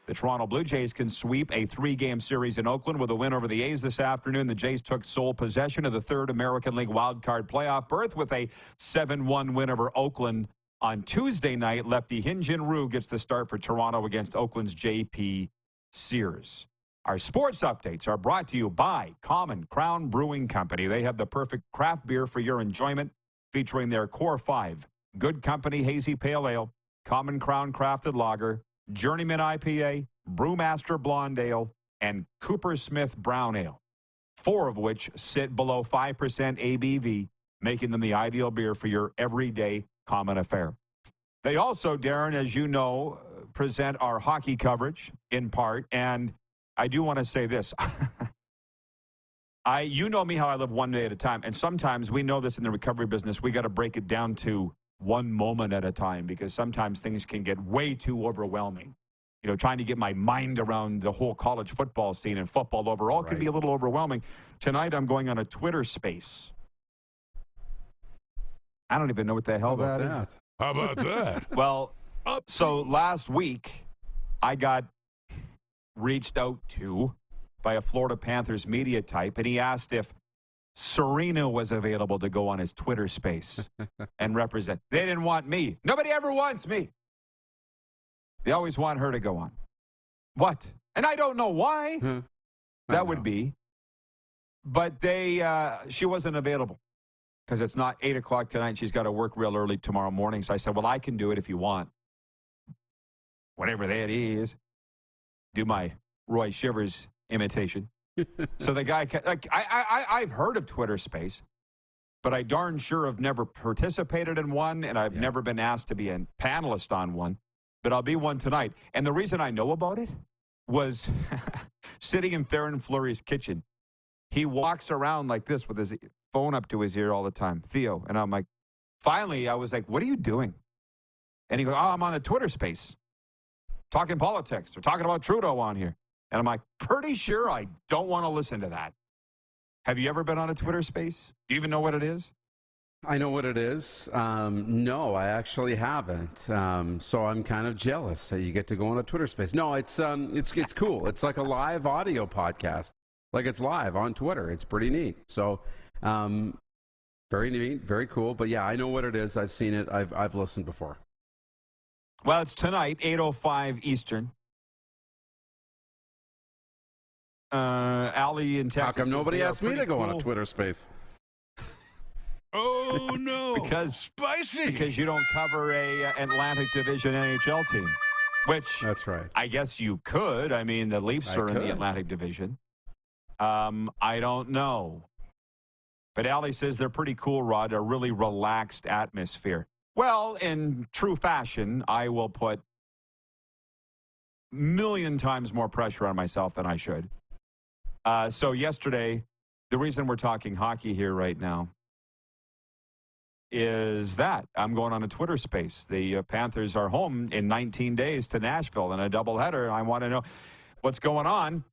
The Toronto Blue Jays can sweep a 3-game series in Oakland with a win over the A's this afternoon. The Jays took sole possession of the third American League wildcard playoff berth with a 7-1 win over Oakland on Tuesday night. Lefty Hyun-Jin Ryu gets the start for Toronto against Oakland's J.P. Sears. Our sports updates are brought to you by Common Crown Brewing Company. They have the perfect craft beer for your enjoyment, featuring their Core 5, Good Company Hazy Pale Ale, Common Crown Crafted Lager, Journeyman IPA, Brewmaster Blonde Ale, and Cooper Smith Brown Ale, 4 of which sit below 5% ABV, making them the ideal beer for your everyday common affair. They also, Darren, as you know, present our hockey coverage in part, and I do want to say this. You know me how I live one day at a time, and sometimes we know this in the recovery business. We got to break it down to one moment at a time, because sometimes things can get way too overwhelming. You know, trying to get my mind around the whole college football scene and football overall can be a little overwhelming. Tonight, I'm going on a Twitter space. I don't even know what the hell about that. How about that? Well, So last week, I got reached out to by a Florida Panthers media type, and he asked if Serena was available to go on his Twitter space and represent. They didn't want me. Nobody ever wants me. They always want her to go on. What? And I don't know why that would be. But she wasn't available because it's not 8 o'clock tonight. She's got to work real early tomorrow morning. So I said, well, I can do it if you want. Whatever that is. Do my Roy Shivers imitation. So the guy, I've heard of Twitter Space, but I darn sure have never participated in one, and I've never been asked to be a panelist on one, but I'll be one tonight. And the reason I know about it was sitting in Theron Fleury's kitchen. He walks around like this with his phone up to his ear all the time, Theo. And I'm like, finally, I was like, what are you doing? And he goes, oh, I'm on a Twitter Space, talking politics. They're talking about Trudeau on here. And I'm like, pretty sure I don't want to listen to that. Have you ever been on a Twitter Space? Do you even know what it is? I know what it is. No, I actually haven't. So I'm kind of jealous that you get to go on a Twitter Space. No, it's cool. It's like a live audio podcast. Like it's live on Twitter. It's pretty neat. So very neat, very cool. But yeah, I know what it is. I've seen it. I've listened before. Well, it's tonight, 8:05 Eastern. Allie in Texas. How come nobody asked me to go on a Twitter Space? Oh, no. Because spicy. Because you don't cover a Atlantic Division NHL team, which that's right. I guess you could. I mean, the Leafs are in the Atlantic Division. I don't know. But Allie says they're pretty cool, Rod, a really relaxed atmosphere. Well, in true fashion, I will put a million times more pressure on myself than I should. So yesterday, the reason we're talking hockey here right now is that I'm going on a Twitter Space. The Panthers are home in 19 days to Nashville in a doubleheader. I want to know what's going on.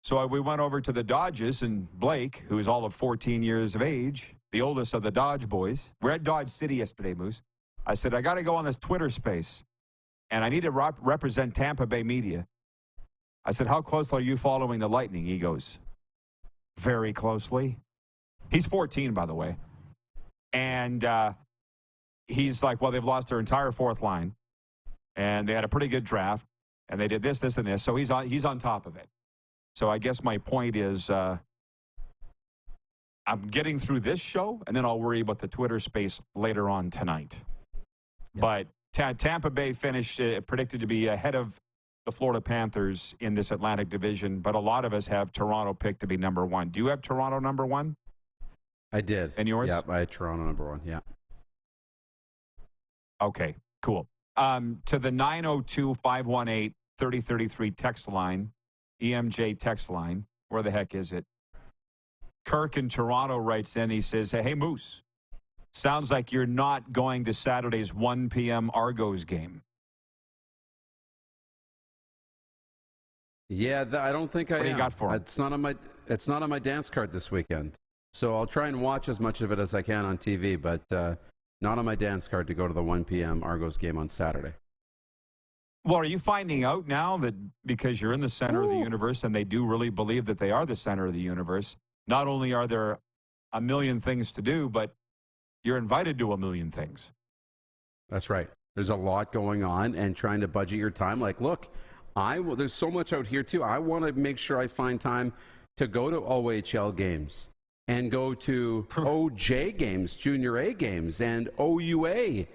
So we went over to the Dodges, and Blake, who's all of 14 years of age, the oldest of the Dodge boys. We're at Dodge City yesterday, Moose. I said, I got to go on this Twitter Space, and I need to represent Tampa Bay media. I said, how closely are you following the Lightning? He goes, very closely. He's 14, by the way. And he's like, well, they've lost their entire fourth line, and they had a pretty good draft, and they did this, this, and this. So he's on top of it. So I guess my point is I'm getting through this show, and then I'll worry about the Twitter Space later on tonight. But Tampa Bay finished predicted to be ahead of the Florida Panthers in this Atlantic Division, but a lot of us have Toronto picked to be number one. Do you have Toronto number one? I did. And yours? Yep, I had Toronto number one, yeah. Okay, cool. To the 902-518-3033 text line, EMJ text line, where the heck is it? Kirk in Toronto writes in, he says, hey, Moose, sounds like you're not going to Saturday's 1 p.m. Argos game. Yeah, I don't think I am. What do you got for him? It's not on my dance card this weekend. So I'll try and watch as much of it as I can on TV, but not on my dance card to go to the 1 p.m. Argos game on Saturday. Well, are you finding out now that because you're in the center of the universe and they do really believe that they are the center of the universe, not only are there a million things to do, but you're invited to a million things. That's right. There's a lot going on, and trying to budget your time. Like, look, there's so much out here, too. I want to make sure I find time to go to OHL games and go to OJ games, Junior A games, and OUA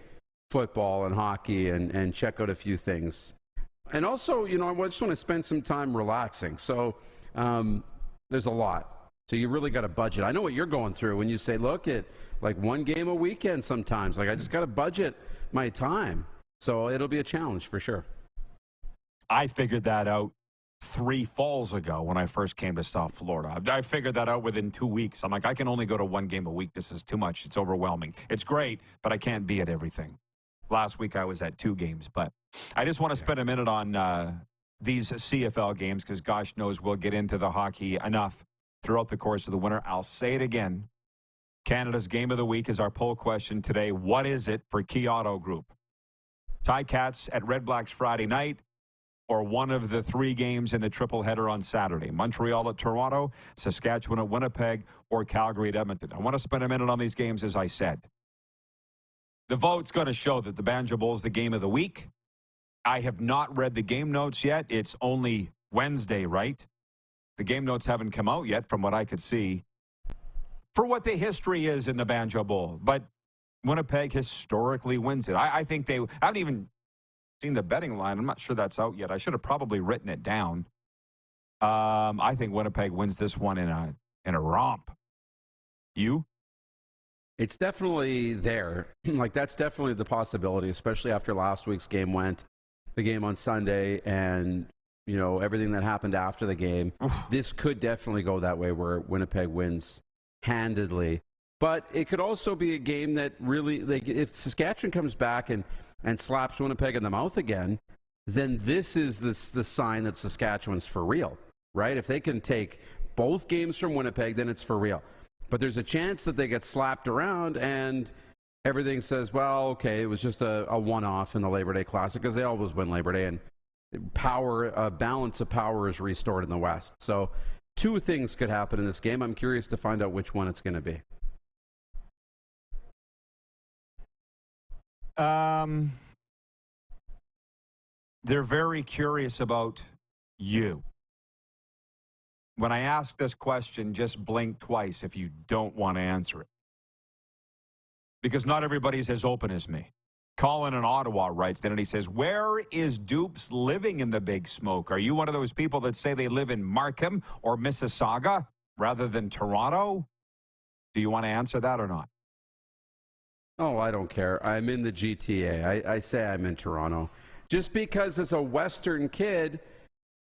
football and hockey, and check out a few things. And also, I just want to spend some time relaxing. So there's a lot. So you really got to budget. I know what you're going through when you say, look, at like one game a weekend sometimes. Like, I just got to budget my time. So it'll be a challenge for sure. I figured that out 3 falls ago when I first came to South Florida. I figured that out within 2 weeks. I'm like, I can only go to one game a week. This is too much. It's overwhelming. It's great, but I can't be at everything. Last week I was at 2 games, but I just want to spend a minute on these CFL games because gosh knows we'll get into the hockey enough throughout the course of the winter. I'll say it again. Canada's Game of the Week is our poll question today. What is it for Key Auto Group? Ticats at Red Blacks Friday night, or one of the 3 games in the triple header on Saturday. Montreal at Toronto, Saskatchewan at Winnipeg, or Calgary at Edmonton. I want to spend a minute on these games, as I said. The vote's going to show that the Banjo Bowl is the game of the week. I have not read the game notes yet. It's only Wednesday, right? The game notes haven't come out yet, from what I could see, for what the history is in the Banjo Bowl. But Winnipeg historically wins it. I think I haven't even seen the betting line. I'm not sure that's out yet. I should have probably written it down. I think Winnipeg wins this one in a romp. You? It's definitely there. Like, that's definitely the possibility, especially after last week's game went, the game on Sunday, and, you know, everything that happened after the game. This could definitely go that way, where Winnipeg wins handedly. But it could also be a game that really, like, if Saskatchewan comes back and slaps Winnipeg in the mouth again, then this is the sign that Saskatchewan's for real, right? If they can take both games from Winnipeg, then it's for real. But there's a chance that they get slapped around and everything says, well, okay, it was just a one-off in the Labor Day Classic, because they always win Labor Day, and balance of power is restored in the West. So 2 things could happen in this game. I'm curious to find out which one it's going to be. They're very curious about you. When I ask this question, just blink twice if you don't want to answer it. Because not everybody's as open as me. Colin in Ottawa writes in and he says, where is Dupes living in the Big Smoke? Are you one of those people that say they live in Markham or Mississauga rather than Toronto? Do you want to answer that or not? Oh, I don't care. I'm in the GTA. I say I'm in Toronto. Just because as a Western kid,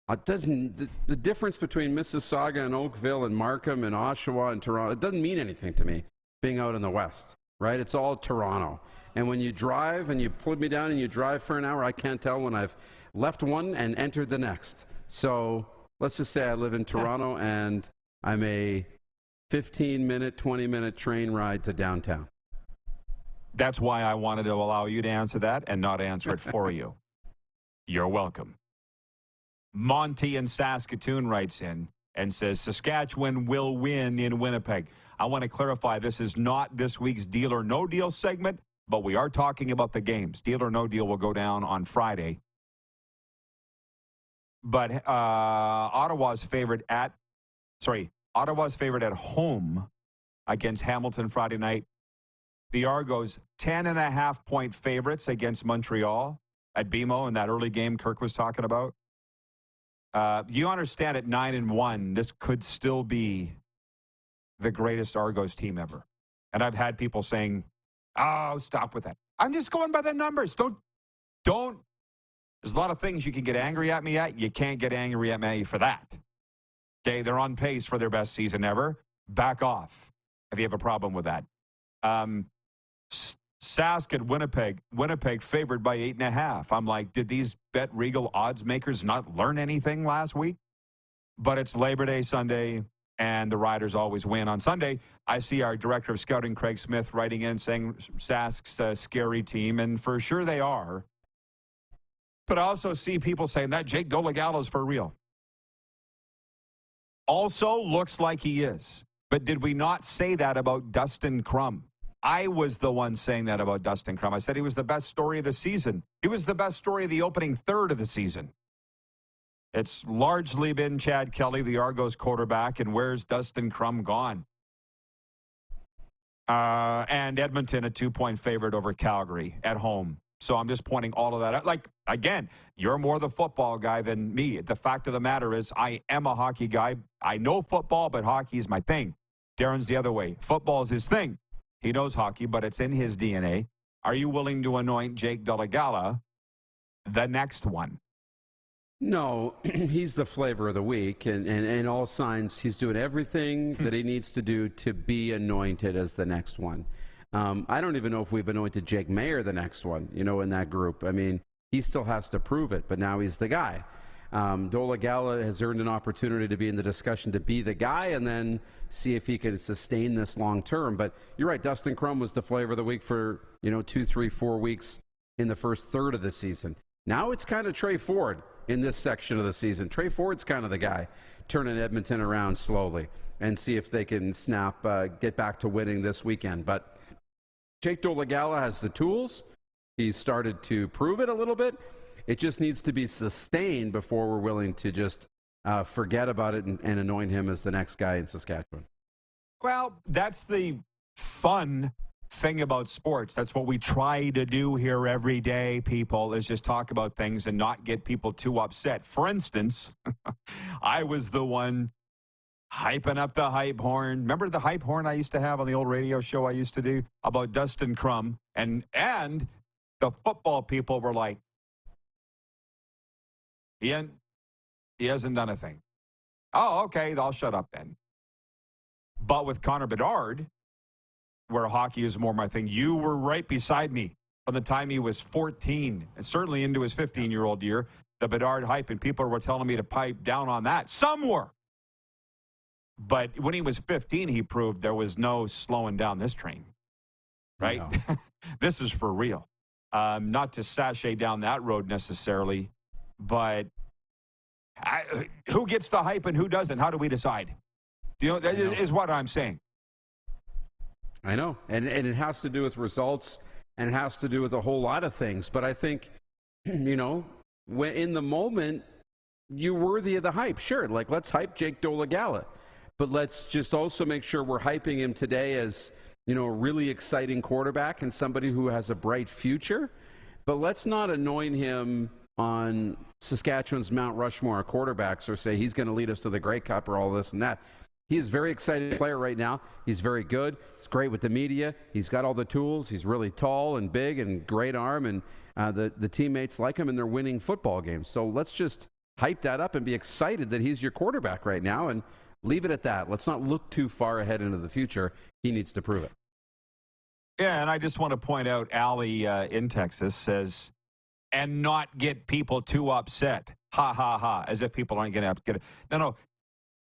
the difference between Mississauga and Oakville and Markham and Oshawa and Toronto, it doesn't mean anything to me being out in the West, right? It's all Toronto. And when you drive and you put me down and you drive for an hour, I can't tell when I've left one and entered the next. So let's just say I live in Toronto and I'm a 15-minute, 20-minute train ride to downtown. That's why I wanted to allow you to answer that and not answer it for you. You're welcome. Monty in Saskatoon writes in and says, Saskatchewan will win in Winnipeg. I want to clarify, this is not this week's Deal or No Deal segment, but we are talking about the games. Deal or No Deal will go down on Friday. But Ottawa's favorite at home against Hamilton Friday night. The Argos 10.5-point favorites against Montreal at BMO in that early game Kirk was talking about. You understand at 9-1, this could still be the greatest Argos team ever. And I've had people saying, oh, stop with that. I'm just going by the numbers. Don't. There's a lot of things you can get angry at me at. You can't get angry at me for that. Okay, they're on pace for their best season ever. Back off if you have a problem with that. Sask at Winnipeg favored by 8.5. I'm like, did these Bet Regal odds makers not learn anything last week? But it's Labor Day Sunday, and the Riders always win on Sunday. I see our director of scouting, Craig Smith, writing in saying Sask's a scary team, and for sure they are. But I also see people saying that Jake Dolegalo's for real. Also looks like he is. But did we not say that about Dustin Crum? I was the one saying that about Dustin Crum. I said he was the best story of the season. He was the best story of the opening third of the season. It's largely been Chad Kelly, the Argos quarterback, and where's Dustin Crum gone? And Edmonton, a 2-point favorite over Calgary at home. So I'm just pointing all of that out. Like, again, you're more the football guy than me. The fact of the matter is I am a hockey guy. I know football, but hockey is my thing. Darren's the other way. Football is his thing. He knows hockey, but it's in his DNA. Are you willing to anoint Jake Dolegala the next one? No, he's the flavor of the week, and all signs he's doing everything that he needs to do to be anointed as the next one. I don't even know if we've anointed Jake Mayer the next one, in that group. I mean, he still has to prove it, but now he's the guy. Dolegala has earned an opportunity to be in the discussion to be the guy and then see if he can sustain this long term. But you're right, Dustin Crum was the flavor of the week for 2, 3, 4 weeks in the first third of the season. Now it's kind of Trey Ford in this section of the season. Trey Ford's kind of the guy turning Edmonton around slowly and see if they can get back to winning this weekend. But Jake Dolegala has the tools. He's started to prove it a little bit. It just needs to be sustained before we're willing to just forget about it and anoint him as the next guy in Saskatchewan. Well, that's the fun thing about sports. That's what we try to do here every day, people, is just talk about things and not get people too upset. For instance, I was the one hyping up the hype horn. Remember the hype horn I used to have on the old radio show I used to do about Dustin Crum? And the football people were like, he hasn't done a thing. Oh, okay, I'll shut up then. But with Connor Bedard, where hockey is more my thing, you were right beside me from the time he was 14 and certainly into his 15-year-old year, the Bedard hype, and people were telling me to pipe down on that. Some were. But when he was 15, he proved there was no slowing down this train, right? No. This is for real. Not to sashay down that road necessarily, but who gets the hype and who doesn't? How do we decide? That is what I'm saying. I know, and it has to do with results, and it has to do with a whole lot of things. But I think, when in the moment, you're worthy of the hype. Sure, let's hype Jake Dolegala, but let's just also make sure we're hyping him today as a really exciting quarterback and somebody who has a bright future. But let's not anoint him on Saskatchewan's Mount Rushmore of quarterbacks or say he's going to lead us to the Grey Cup or all this and that. He is a very exciting player right now. He's very good. He's great with the media. He's got all the tools. He's really tall and big and great arm, and the teammates like him, and they're winning football games. So let's just hype that up and be excited that he's your quarterback right now and leave it at that. Let's not look too far ahead into the future. He needs to prove it. Yeah, and I just want to point out, Allie in Texas says, and not get people too upset. Ha, ha, ha, as if people aren't going to get it. No.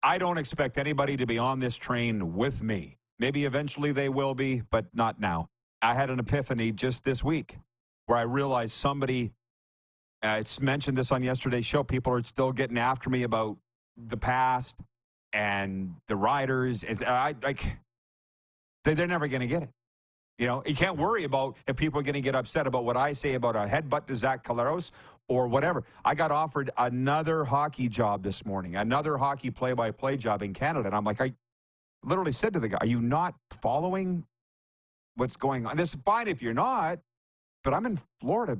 I don't expect anybody to be on this train with me. Maybe eventually they will be, but not now. I had an epiphany just this week where I realized somebody, I mentioned this on yesterday's show, people are still getting after me about the past and the riders. They're never going to get it. You can't worry about if people are going to get upset about what I say about a headbutt to Zach Caleros or whatever. I got offered another hockey job this morning, another hockey play-by-play job in Canada. And I'm like, I literally said to the guy, are you not following what's going on? This is fine if you're not, but I'm in Florida.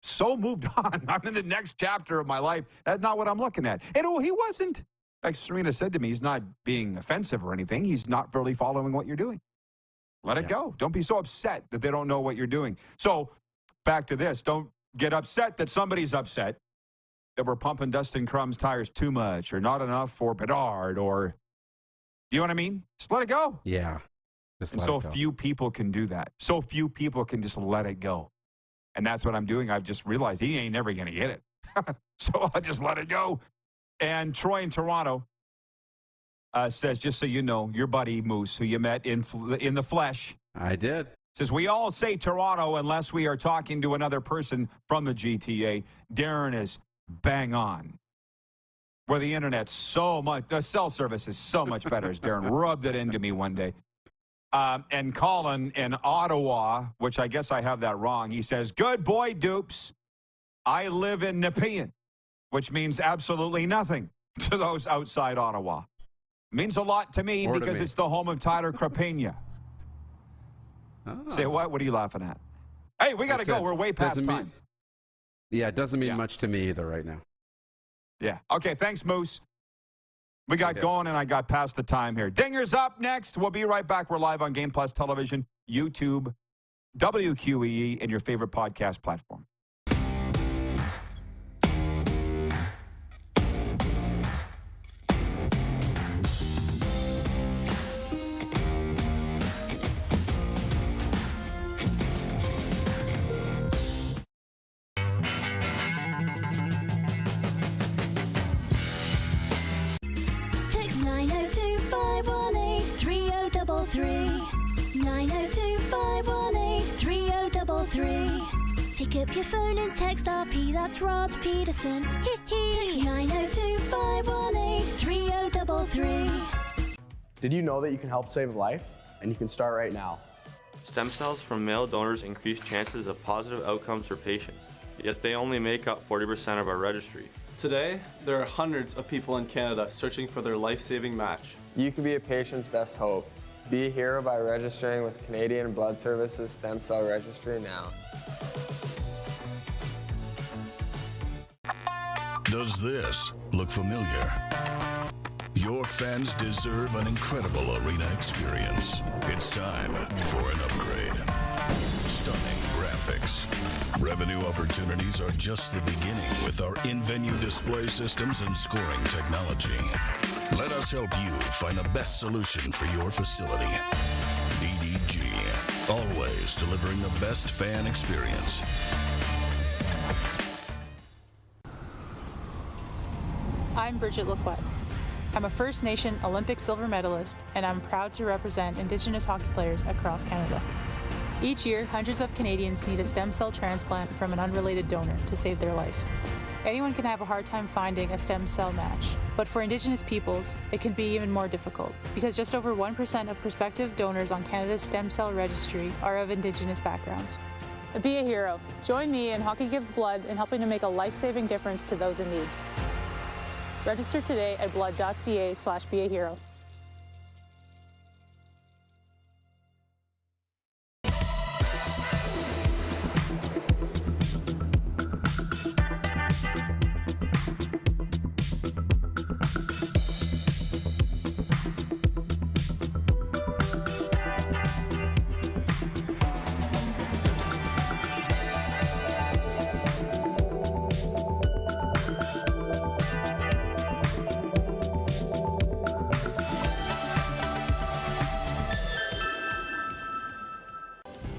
So moved on. I'm in the next chapter of my life. That's not what I'm looking at. And he wasn't. Like Serena said to me, he's not being offensive or anything. He's not really following what you're doing. Let it go. Don't be so upset that they don't know what you're doing. So back to this. Don't get upset that somebody's upset that we're pumping Dustin Crum's tires too much or not enough for Bedard or, you know what I mean? Just let it go. Yeah. And so few people can do that. So few people can just let it go. And that's what I'm doing. I've just realized he ain't never going to get it. So I'll just let it go. And Troy in Toronto says, just so you know, your buddy Moose, who you met in the flesh. I did. Says, we all say Toronto unless we are talking to another person from the GTA. Darren is bang on. Where the internet's so much, the cell service is so much better, as Darren rubbed it into me one day. And Colin in Ottawa, which I guess I have that wrong, he says, good boy, Dupes. I live in Nepean, which means absolutely nothing to those outside Ottawa. Means a lot to me because it's the home of Tyler Crapena. Oh. Say what? What are you laughing at? Hey, we got to go. We're way past time. It doesn't mean much to me either right now. Yeah. Okay, thanks, Moose. We got going, and I got past the time here. Dinger's up next. We'll be right back. We're live on Game Plus Television, YouTube, WQEE, and your favorite podcast platform. Text 902-518-3033. 902-518-3033. Pick up your phone and text RP, that's Rod Pedersen. Text 902-518-3033. Did you know that you can help save a life? And you can start right now. Stem cells from male donors increase chances of positive outcomes for patients, yet they only make up 40% of our registry. Today, there are hundreds of people in Canada searching for their life-saving match. You can be a patient's best hope. Be a hero by registering with Canadian Blood Services Stem Cell Registry now. Does this look familiar? Your fans deserve an incredible arena experience. It's time for an upgrade. Stunning graphics. Revenue opportunities are just the beginning with our in-venue display systems and scoring technology. Let us help you find the best solution for your facility. DDG, always delivering the best fan experience. I'm Bridget Lacquette. I'm a First Nation Olympic silver medalist, and I'm proud to represent Indigenous hockey players across Canada. Each year, hundreds of Canadians need a stem cell transplant from an unrelated donor to save their life. Anyone can have a hard time finding a stem cell match, but for Indigenous peoples, it can be even more difficult because just over 1% of prospective donors on Canada's stem cell registry are of Indigenous backgrounds. Be a hero. Join me in Hockey Gives Blood in helping to make a life-saving difference to those in need. Register today at blood.ca/beahero.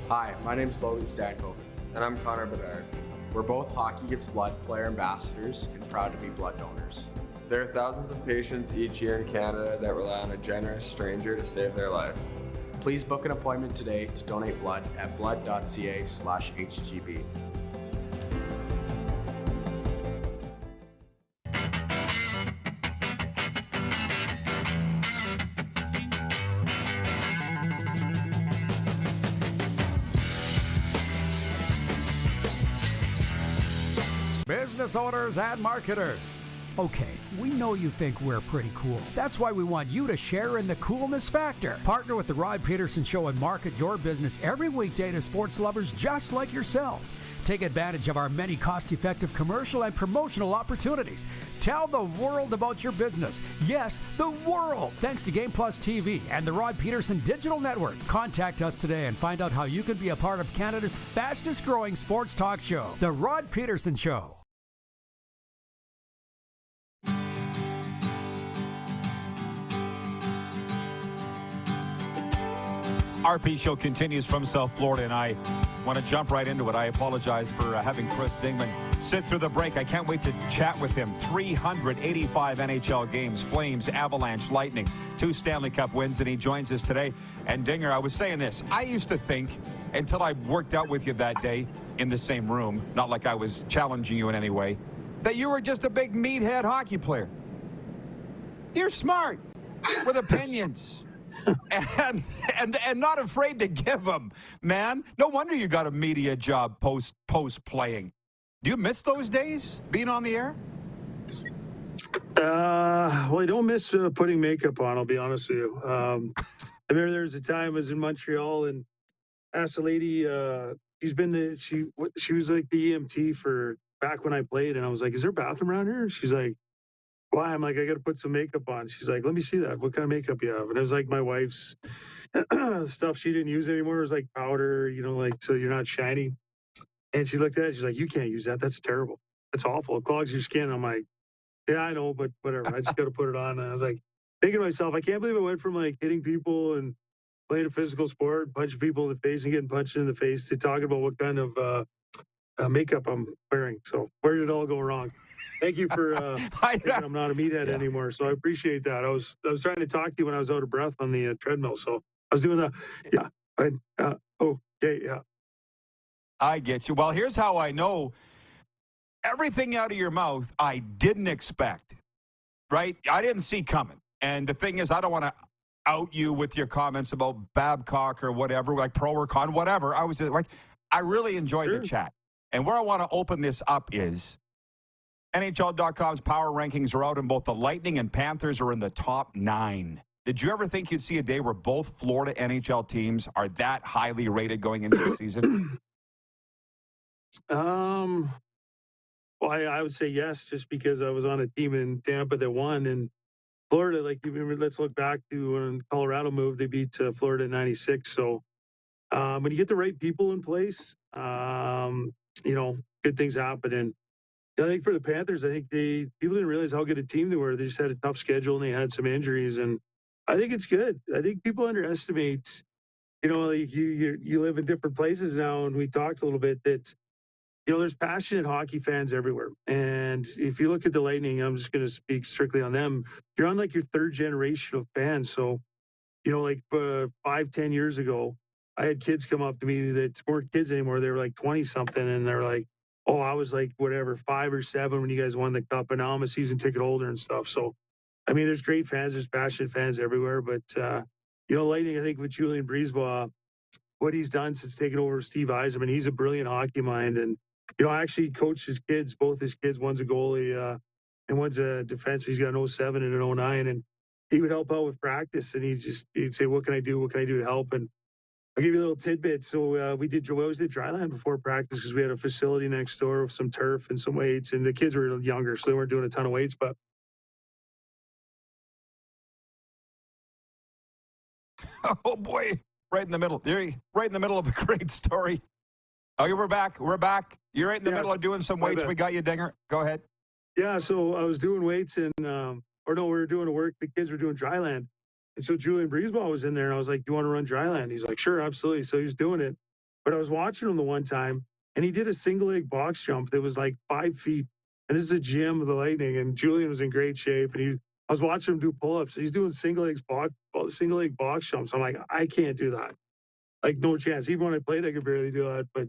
Hi, my name is Logan Stankoven. And I'm Connor Bedard. We're both Hockey Gives Blood player ambassadors and proud to be blood donors. There are thousands of patients each year in Canada that rely on a generous stranger to save their life. Please book an appointment today to donate blood at blood.ca/HGB. Business owners and marketers. Okay, we know you think we're pretty cool. That's why we want you to share in the coolness factor. Partner with the Rod Pedersen Show and market your business every weekday to sports lovers just like yourself. Take advantage of our many cost-effective commercial and promotional opportunities. Tell the world about your business. Yes, the world. Thanks to Game Plus TV and the Rod Pedersen Digital Network. Contact us today and find out how you can be a part of Canada's fastest-growing sports talk show, The Rod Pedersen Show. RP Show continues from South Florida, and I want to jump right into it. I apologize for having Chris Dingman sit through the break. I can't wait to chat with him. 385 NHL games, Flames, Avalanche, Lightning, 2 Stanley Cup wins, and he joins us today. And Dinger, I was saying this. I used to think, until I worked out with you that day in the same room, not like I was challenging you in any way, that you were just a big meathead hockey player. You're smart with opinions. and not afraid to give them, man. No wonder you got a media job post playing. Do you miss those days being on the air? Well, I don't miss putting makeup on, I'll be honest with you. I remember there was a time I was in Montreal and asked a lady, she was like the EMT for back when I played, and I was like, is there a bathroom around here? And she's like, why? I'm like, I got to put some makeup on. She's like, let me see that. What kind of makeup you have? And it was like my wife's stuff she didn't use anymore. It was like powder, like, so you're not shiny. And she looked at it. She's like, you can't use that. That's terrible. That's awful. It clogs your skin. I'm like, yeah, I know, but whatever. I just got to put it on. And I was like, thinking to myself, I can't believe I went from like hitting people and playing a physical sport, punching people in the face and getting punched in the face, to talking about what kind of makeup I'm wearing. So where did it all go wrong? Thank you for thinking I'm not a meathead anymore. So I appreciate that. I was trying to talk to you when I was out of breath on the treadmill. So I was doing the, I get you. Well, here's how I know everything out of your mouth I didn't expect, right? I didn't see coming. And the thing is, I don't want to out you with your comments about Babcock or whatever, like pro or con, whatever. I was like, I really enjoyed the chat. And where I want to open this up is NHL.com's power rankings are out, and both the Lightning and Panthers are in the top 9. Did you ever think you'd see a day where both Florida NHL teams are that highly rated going into the season? Well, I would say yes, just because I was on a team in Tampa that won, and Florida, like, let's look back to when Colorado moved, they beat Florida in 96. So when you get the right people in place, good things happen. And I think for the Panthers, I think people didn't realize how good a team they were. They just had a tough schedule and they had some injuries, and I think it's good. I think people underestimate, like you live in different places now, and we talked a little bit that, there's passionate hockey fans everywhere. And if you look at the Lightning, I'm just going to speak strictly on them. You're on like your third generation of fans. So, 5-10 years ago, I had kids come up to me that weren't kids anymore. They were like 20 something. And they're like, oh, I was like, 5 or 7 when you guys won the cup. And now I'm a season ticket holder and stuff. So, I mean, there's great fans. There's passionate fans everywhere. But, Lightning, I think with Julian Brisebois, what he's done since taking over Steve Yzerman, he's a brilliant hockey mind. And, I actually coached his kids, both his kids. One's a goalie and one's a defenseman. He's got an 07 and an 09. And he would help out with practice. And he'd say, what can I do? What can I do to help? And I'll give you a little tidbit. So we always did dry land before practice because we had a facility next door with some turf and some weights. And the kids were younger, so they weren't doing a ton of weights. But oh, boy. Right in the middle. Right in the middle of a great story. Okay, we're back. You're right in the middle of doing some weights. We got you, Dinger. Go ahead. Yeah, so I was we were doing work. The kids were doing dry land. And so Julian Brisebois was in there, and I was like, do you want to run dry land? He's like, sure, absolutely. So he was doing it. But I was watching him the one time, and he did a single leg box jump that was like 5 feet. And this is a gym of the Lightning, and Julian was in great shape. And I was watching him do pull-ups. He's doing single leg box jumps. I'm like, I can't do that. Like, no chance. Even when I played, I could barely do that. But,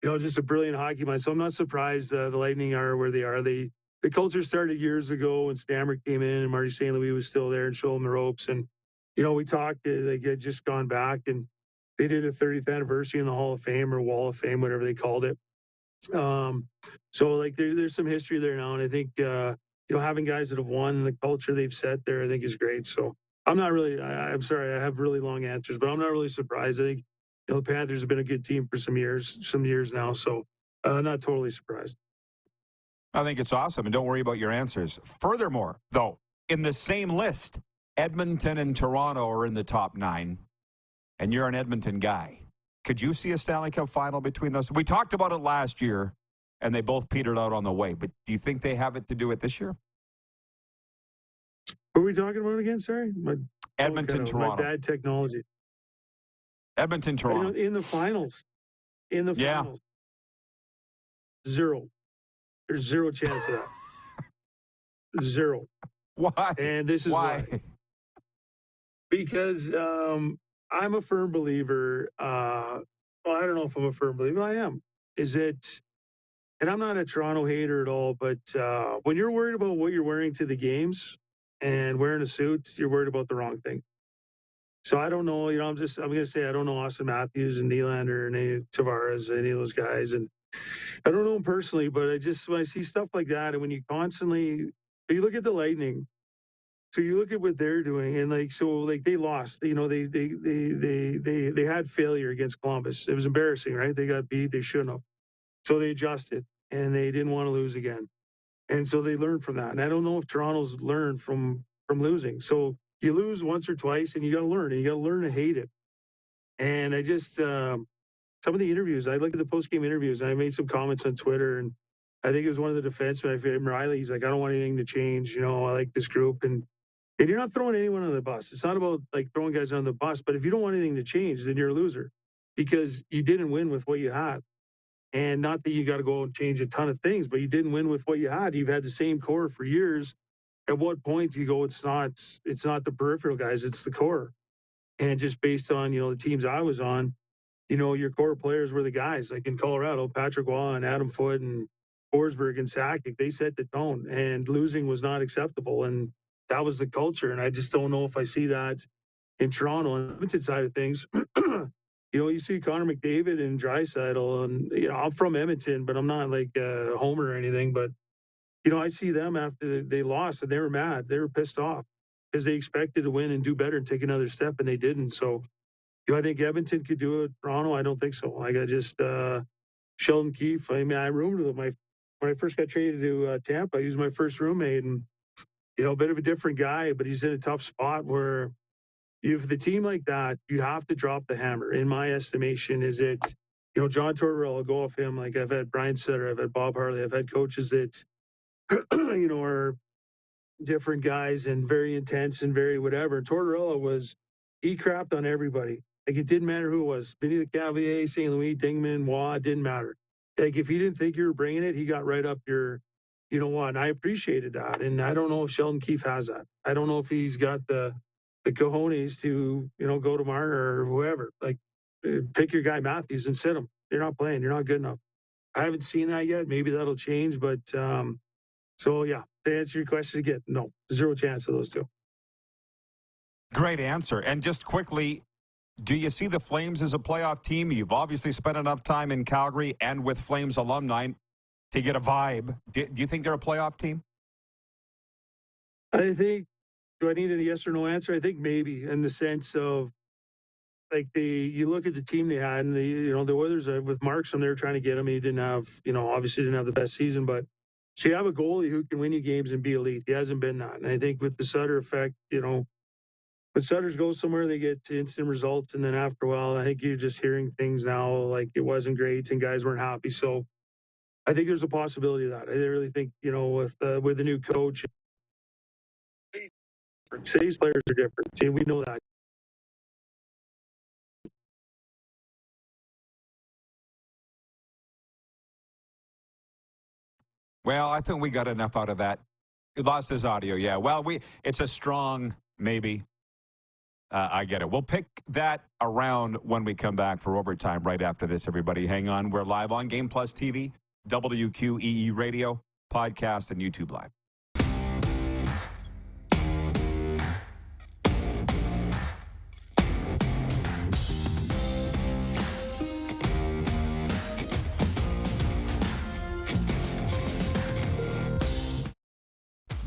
just a brilliant hockey mind. So I'm not surprised the Lightning are where they are. The culture started years ago when Stammer came in and Marty St. Louis was still there and showed them the ropes. And, we talked, they had just gone back and they did a 30th anniversary in the Hall of Fame or Wall of Fame, whatever they called it. So like there's some history there now. And I think, having guys that have won and the culture they've set there, I think is great. So I'm not really, I'm sorry, I have really long answers, but I'm not really surprised. I think, the Panthers have been a good team for some years now. So not totally surprised. I think it's awesome, and don't worry about your answers. Furthermore, though, in the same list, Edmonton and Toronto are in the top 9, and you're an Edmonton guy. Could you see a Stanley Cup final between those? We talked about it last year, and they both petered out on the way, but do you think they have it to do it this year? What are we talking about again? Sorry? Edmonton, Toronto. My bad technology. Edmonton, Toronto. In the finals. Finals. Zero. There's zero chance of that. Zero. Why? And this is why. Because I'm a firm believer. I don't know if I'm a firm believer. I am. And I'm not a Toronto hater at all, but when you're worried about what you're wearing to the games and wearing a suit, you're worried about the wrong thing. So I don't know, I'm going to say I don't know Austin Matthews and Nylander and any Tavares, any of those guys. And I don't know them personally, but when I see stuff like that, and when you you look at the Lightning, so you look at what they're doing, and they lost, they had failure against Columbus. It was embarrassing, right? They got beat, they shouldn't have. So they adjusted, and they didn't want to lose again. And so they learned from that. And I don't know if Toronto's learned from losing. So you lose once or twice, and you got to learn, and you got to learn to hate it. And I just, some of the interviews, I looked at the post-game interviews, and I made some comments on Twitter, and I think it was one of the defensemen, I forget, Riley, he's like, I don't want anything to change. I like this group. And you're not throwing anyone on the bus. It's not about throwing guys on the bus, but if you don't want anything to change, then you're a loser because you didn't win with what you had. And not that you got to go and change a ton of things, but you didn't win with what you had. You've had the same core for years. At what point do you go, it's not the peripheral guys, it's the core. And just based on, the teams I was on, your core players were the guys. Like in Colorado, Patrick Waugh and Adam Foote and Forsberg and Sakic, they set the tone, and losing was not acceptable. And that was the culture. And I just don't know if I see that in Toronto. On the Edmonton side of things, you see Connor McDavid and Draisaitl, and I'm from Edmonton, but I'm not like a homer or anything. But I see them after they lost, and they were mad. They were pissed off because they expected to win and do better and take another step, and they didn't. So, I think Edmonton could do it. Toronto, I don't think so. Like I just Sheldon Keefe. I mean, I roomed with him. When I first got traded to Tampa, he was my first roommate, and a bit of a different guy, but he's in a tough spot where. If the team like that, you have to drop the hammer. In my estimation, is it, John Tortorella, go off him. Like I've had Brian Sutter, I've had Bob Harley, I've had coaches that, are different guys and very intense and very whatever. And Tortorella he crapped on everybody. Like it didn't matter who it was. Vinny the Cavalier, St. Louis, Dingman, Waugh, it didn't matter. Like if he didn't think you were bringing it, he got right up your, and I appreciated that. And I don't know if Sheldon Keefe has that. I don't know if he's got the cojones to, go to Marner or whoever. Like, pick your guy Matthews and sit him. You're not playing. You're not good enough. I haven't seen that yet. Maybe that'll change. But, so, yeah, to answer your question again, no, 0 chance of those two. Great answer. And just quickly, do you see the Flames as a playoff team? You've obviously spent enough time in Calgary and with Flames alumni to get a vibe. Do you think they're a playoff team? I think. Do I need a yes or no answer? I think maybe, in the sense of, like, you look at the team they had, and the Oilers with Markstrom, they were trying to get him. He didn't have, obviously didn't have the best season, but so you have a goalie who can win you games and be elite. He hasn't been that. And I think with the Sutter effect, when Sutters go somewhere, they get to instant results, and then after a while, I think you're just hearing things now like it wasn't great and guys weren't happy. So I think there's a possibility of that. I really think, with the new coach. City's players are different. See, we know that. Well, I think we got enough out of that. He lost his audio, yeah. Well, it's a strong maybe. I get it. We'll pick that around when we come back for overtime right after this, everybody. Hang on. We're live on Game Plus TV, WQEE Radio, podcast, and YouTube Live.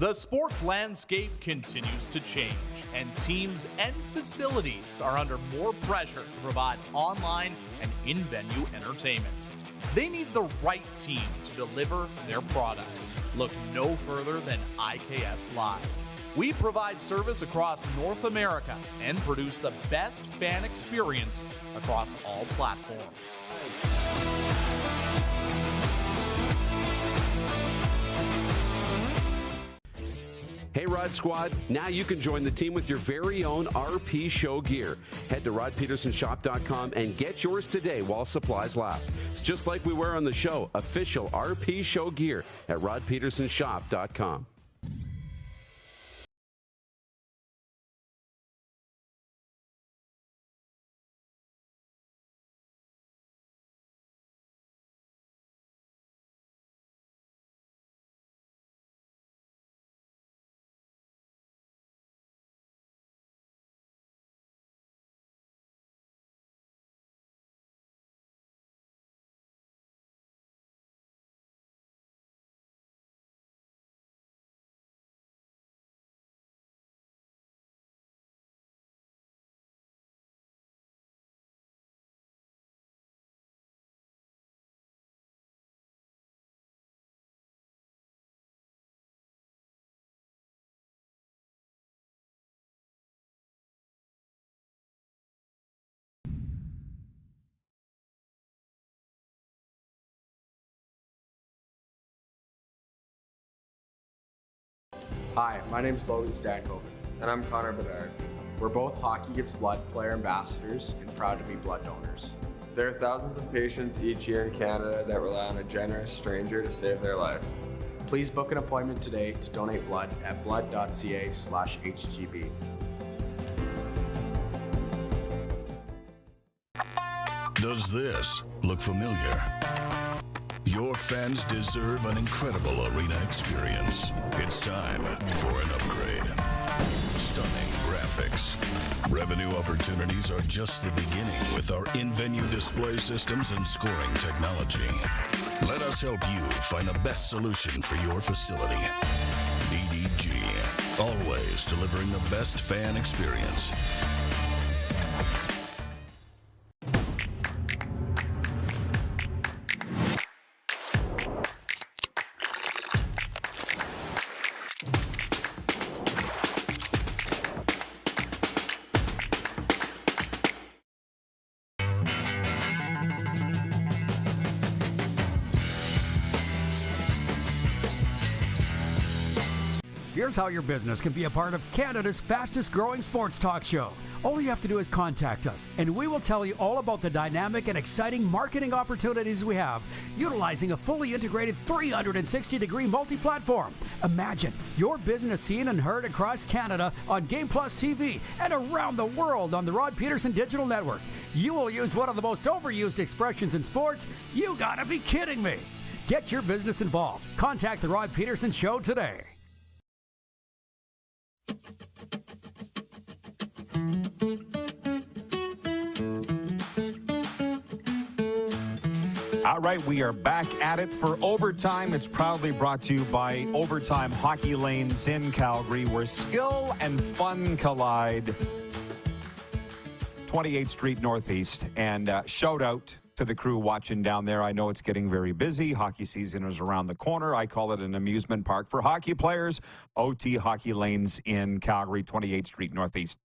The sports landscape continues to change, and teams and facilities are under more pressure to provide online and in-venue entertainment. They need the right team to deliver their product. Look no further than IKS Live. We provide service across North America and produce the best fan experience across all platforms. Hey Rod Squad, now you can join the team with your very own RP Show gear. Head to rodpetersonshop.com and get yours today while supplies last. It's just like we wear on the show, official RP Show gear at rodpetersonshop.com. Hi, my name is Logan Stankoven. And I'm Connor Bedard. We're both Hockey Gives Blood player ambassadors and proud to be blood donors. There are thousands of patients each year in Canada that rely on a generous stranger to save their life. Please book an appointment today to donate blood at blood.ca/HGB. Does this look familiar? Your fans deserve an incredible arena experience. It's time for an upgrade. Stunning graphics. Revenue opportunities are just the beginning with our in-venue display systems and scoring technology. Let us help you find the best solution for your facility. DDG, always delivering the best fan experience. Here's how your business can be a part of Canada's fastest growing sports talk show. All you have to do is contact us, and we will tell you all about the dynamic and exciting marketing opportunities we have, utilizing a fully integrated 360-degree multi-platform. Imagine your business seen and heard across Canada on Game Plus TV and around the world on the Rod Peterson Digital Network. You will use one of the most overused expressions in sports. You gotta be kidding me. Get your business involved. Contact the Rod Peterson Show today. All right, we are back at it for Overtime. It's proudly brought to you by Overtime Hockey Lanes in Calgary, where skill and fun collide. 28th Street Northeast. And shout out to the crew watching down there. I know it's getting very busy. Hockey season is around the corner. I call it an amusement park for hockey players. OT Hockey Lanes in Calgary, 28th Street Northeast.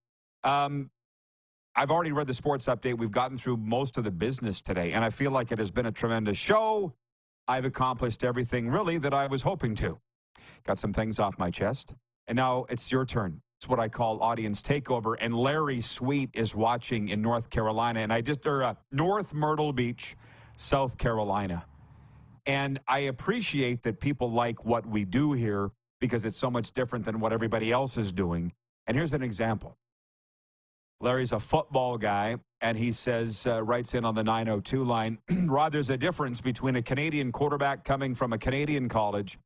I've already read the sports update. We've gotten through most of the business today, and I feel like it has been a tremendous show. I've accomplished everything, really, that I was hoping to. Got some things off my chest, and now it's your turn. It's what I call audience takeover, and Larry Sweet is watching in North Carolina, and North Myrtle Beach, South Carolina. And I appreciate that people like what we do here because it's so much different than what everybody else is doing. And here's an example. Larry's a football guy, and he says, writes in on the 902 line, Rod, there's a difference between a Canadian quarterback coming from a Canadian college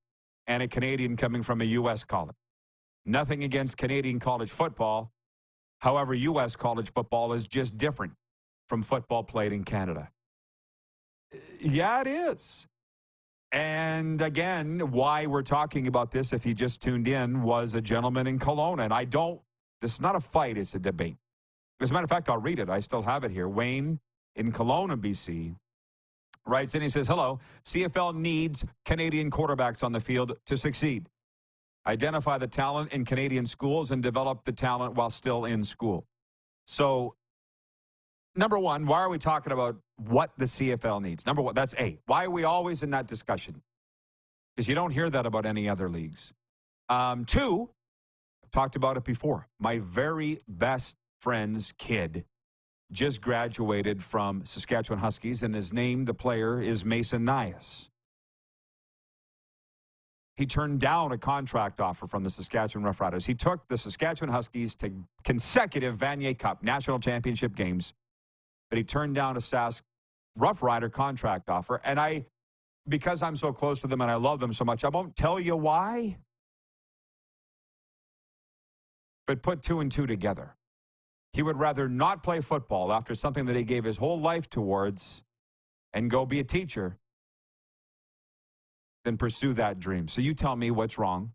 and a Canadian coming from a U.S. college. Nothing against Canadian college football. However, U.S. college football is just different from football played in Canada. Yeah, it is. And again, why we're talking about this, if you just tuned in, was a gentleman in Kelowna. And this is not a fight, it's a debate. As a matter of fact, I'll read it. I still have it here. Wayne in Kelowna, BC, writes in, he says, hello, CFL needs Canadian quarterbacks on the field to succeed. Identify the talent in Canadian schools and develop the talent while still in school. So, number one, why are we talking about what the CFL needs? Number one, that's A. Why are we always in that discussion? Because you don't hear that about any other leagues. Two, I've talked about it before. My very best friend's kid just graduated from Saskatchewan Huskies, and his name, the player, is Mason Nias. He turned down a contract offer from the Saskatchewan Roughriders. He took the Saskatchewan Huskies to consecutive Vanier Cup national championship games, but he turned down a Sask Roughrider contract offer. And because I'm so close to them and I love them so much, I won't tell you why, but put two and two together. He would rather not play football after something that he gave his whole life towards and go be a teacher than pursue that dream. So you tell me what's wrong.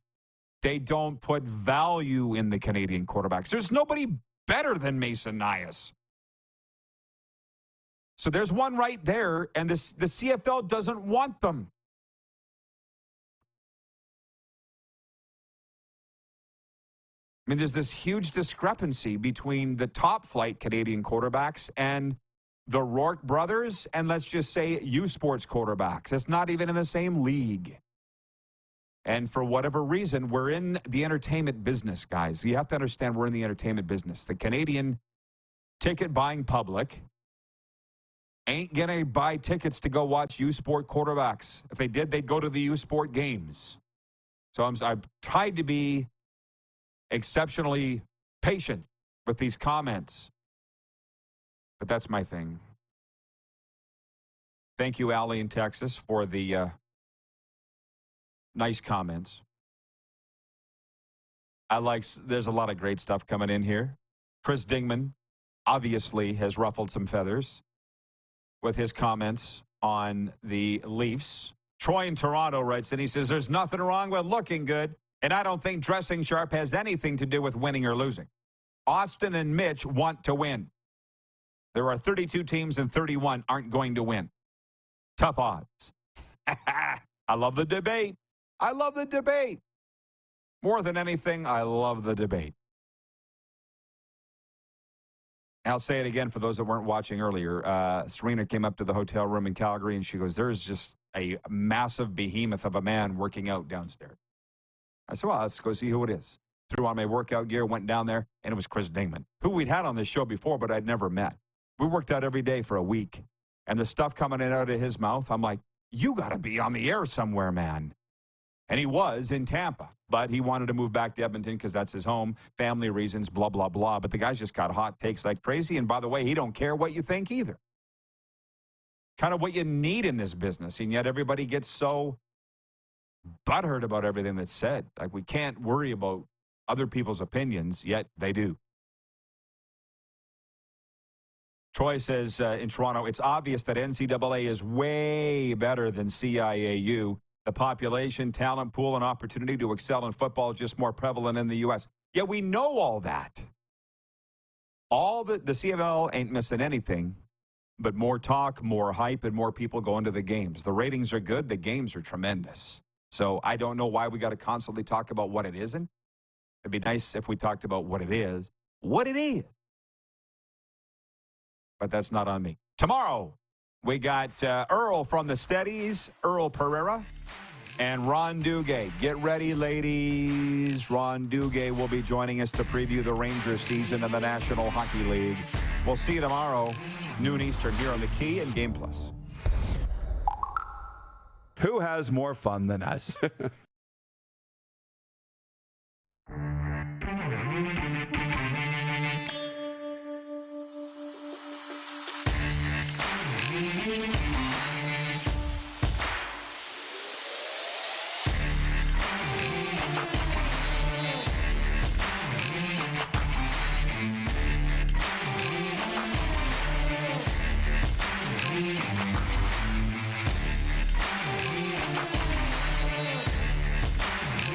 They don't put value in the Canadian quarterbacks. There's nobody better than Mason Nias. So there's one right there, and the CFL doesn't want them. I mean, there's this huge discrepancy between the top flight Canadian quarterbacks and the Rourke brothers, and let's just say U Sports quarterbacks. It's not even in the same league. And for whatever reason, we're in the entertainment business, guys. You have to understand we're in the entertainment business. The Canadian ticket buying public ain't going to buy tickets to go watch U Sport quarterbacks. If they did, they'd go to the U Sport games. So I've tried to be exceptionally patient with these comments. But that's my thing. Thank you, Allie in Texas, for the nice comments. There's a lot of great stuff coming in here. Chris Dingman obviously has ruffled some feathers with his comments on the Leafs. Troy in Toronto writes in, he says, there's nothing wrong with looking good, and I don't think dressing sharp has anything to do with winning or losing. Austin and Mitch want to win. There are 32 teams and 31 aren't going to win. Tough odds. I love the debate. I love the debate. More than anything, I love the debate. I'll say it again for those that weren't watching earlier. Serena came up to the hotel room in Calgary, and she goes, there's just a massive behemoth of a man working out downstairs. I said, well, let's go see who it is. Threw on my workout gear, went down there, and it was Chris Dingman, who we'd had on this show before, but I'd never met. We worked out every day for a week, and the stuff coming in out of his mouth, I'm like, you got to be on the air somewhere, man. And he was in Tampa, but he wanted to move back to Edmonton because that's his home, family reasons, blah, blah, blah. But the guy's just got hot takes like crazy. And by the way, he don't care what you think either. Kind of what you need in this business. And yet everybody gets so butthurt about everything that's said. Like, we can't worry about other people's opinions, yet they do. Troy says in Toronto, it's obvious that NCAA is way better than CIAU. The population, talent pool, and opportunity to excel in football is just more prevalent in the U.S. Yeah, we know all that. All the CFL ain't missing anything, but more talk, more hype, and more people going to the games. The ratings are good. The games are tremendous. So I don't know why we got to constantly talk about what it isn't. It'd be nice if we talked about what it is. What it is. But that's not on me. Tomorrow, we got Earl from the Steadies, Earl Pereira, and Ron Duguay. Get ready, ladies. Ron Duguay will be joining us to preview the Rangers season in the National Hockey League. We'll see you tomorrow, noon Eastern, here on The Key and Game Plus. Who has more fun than us?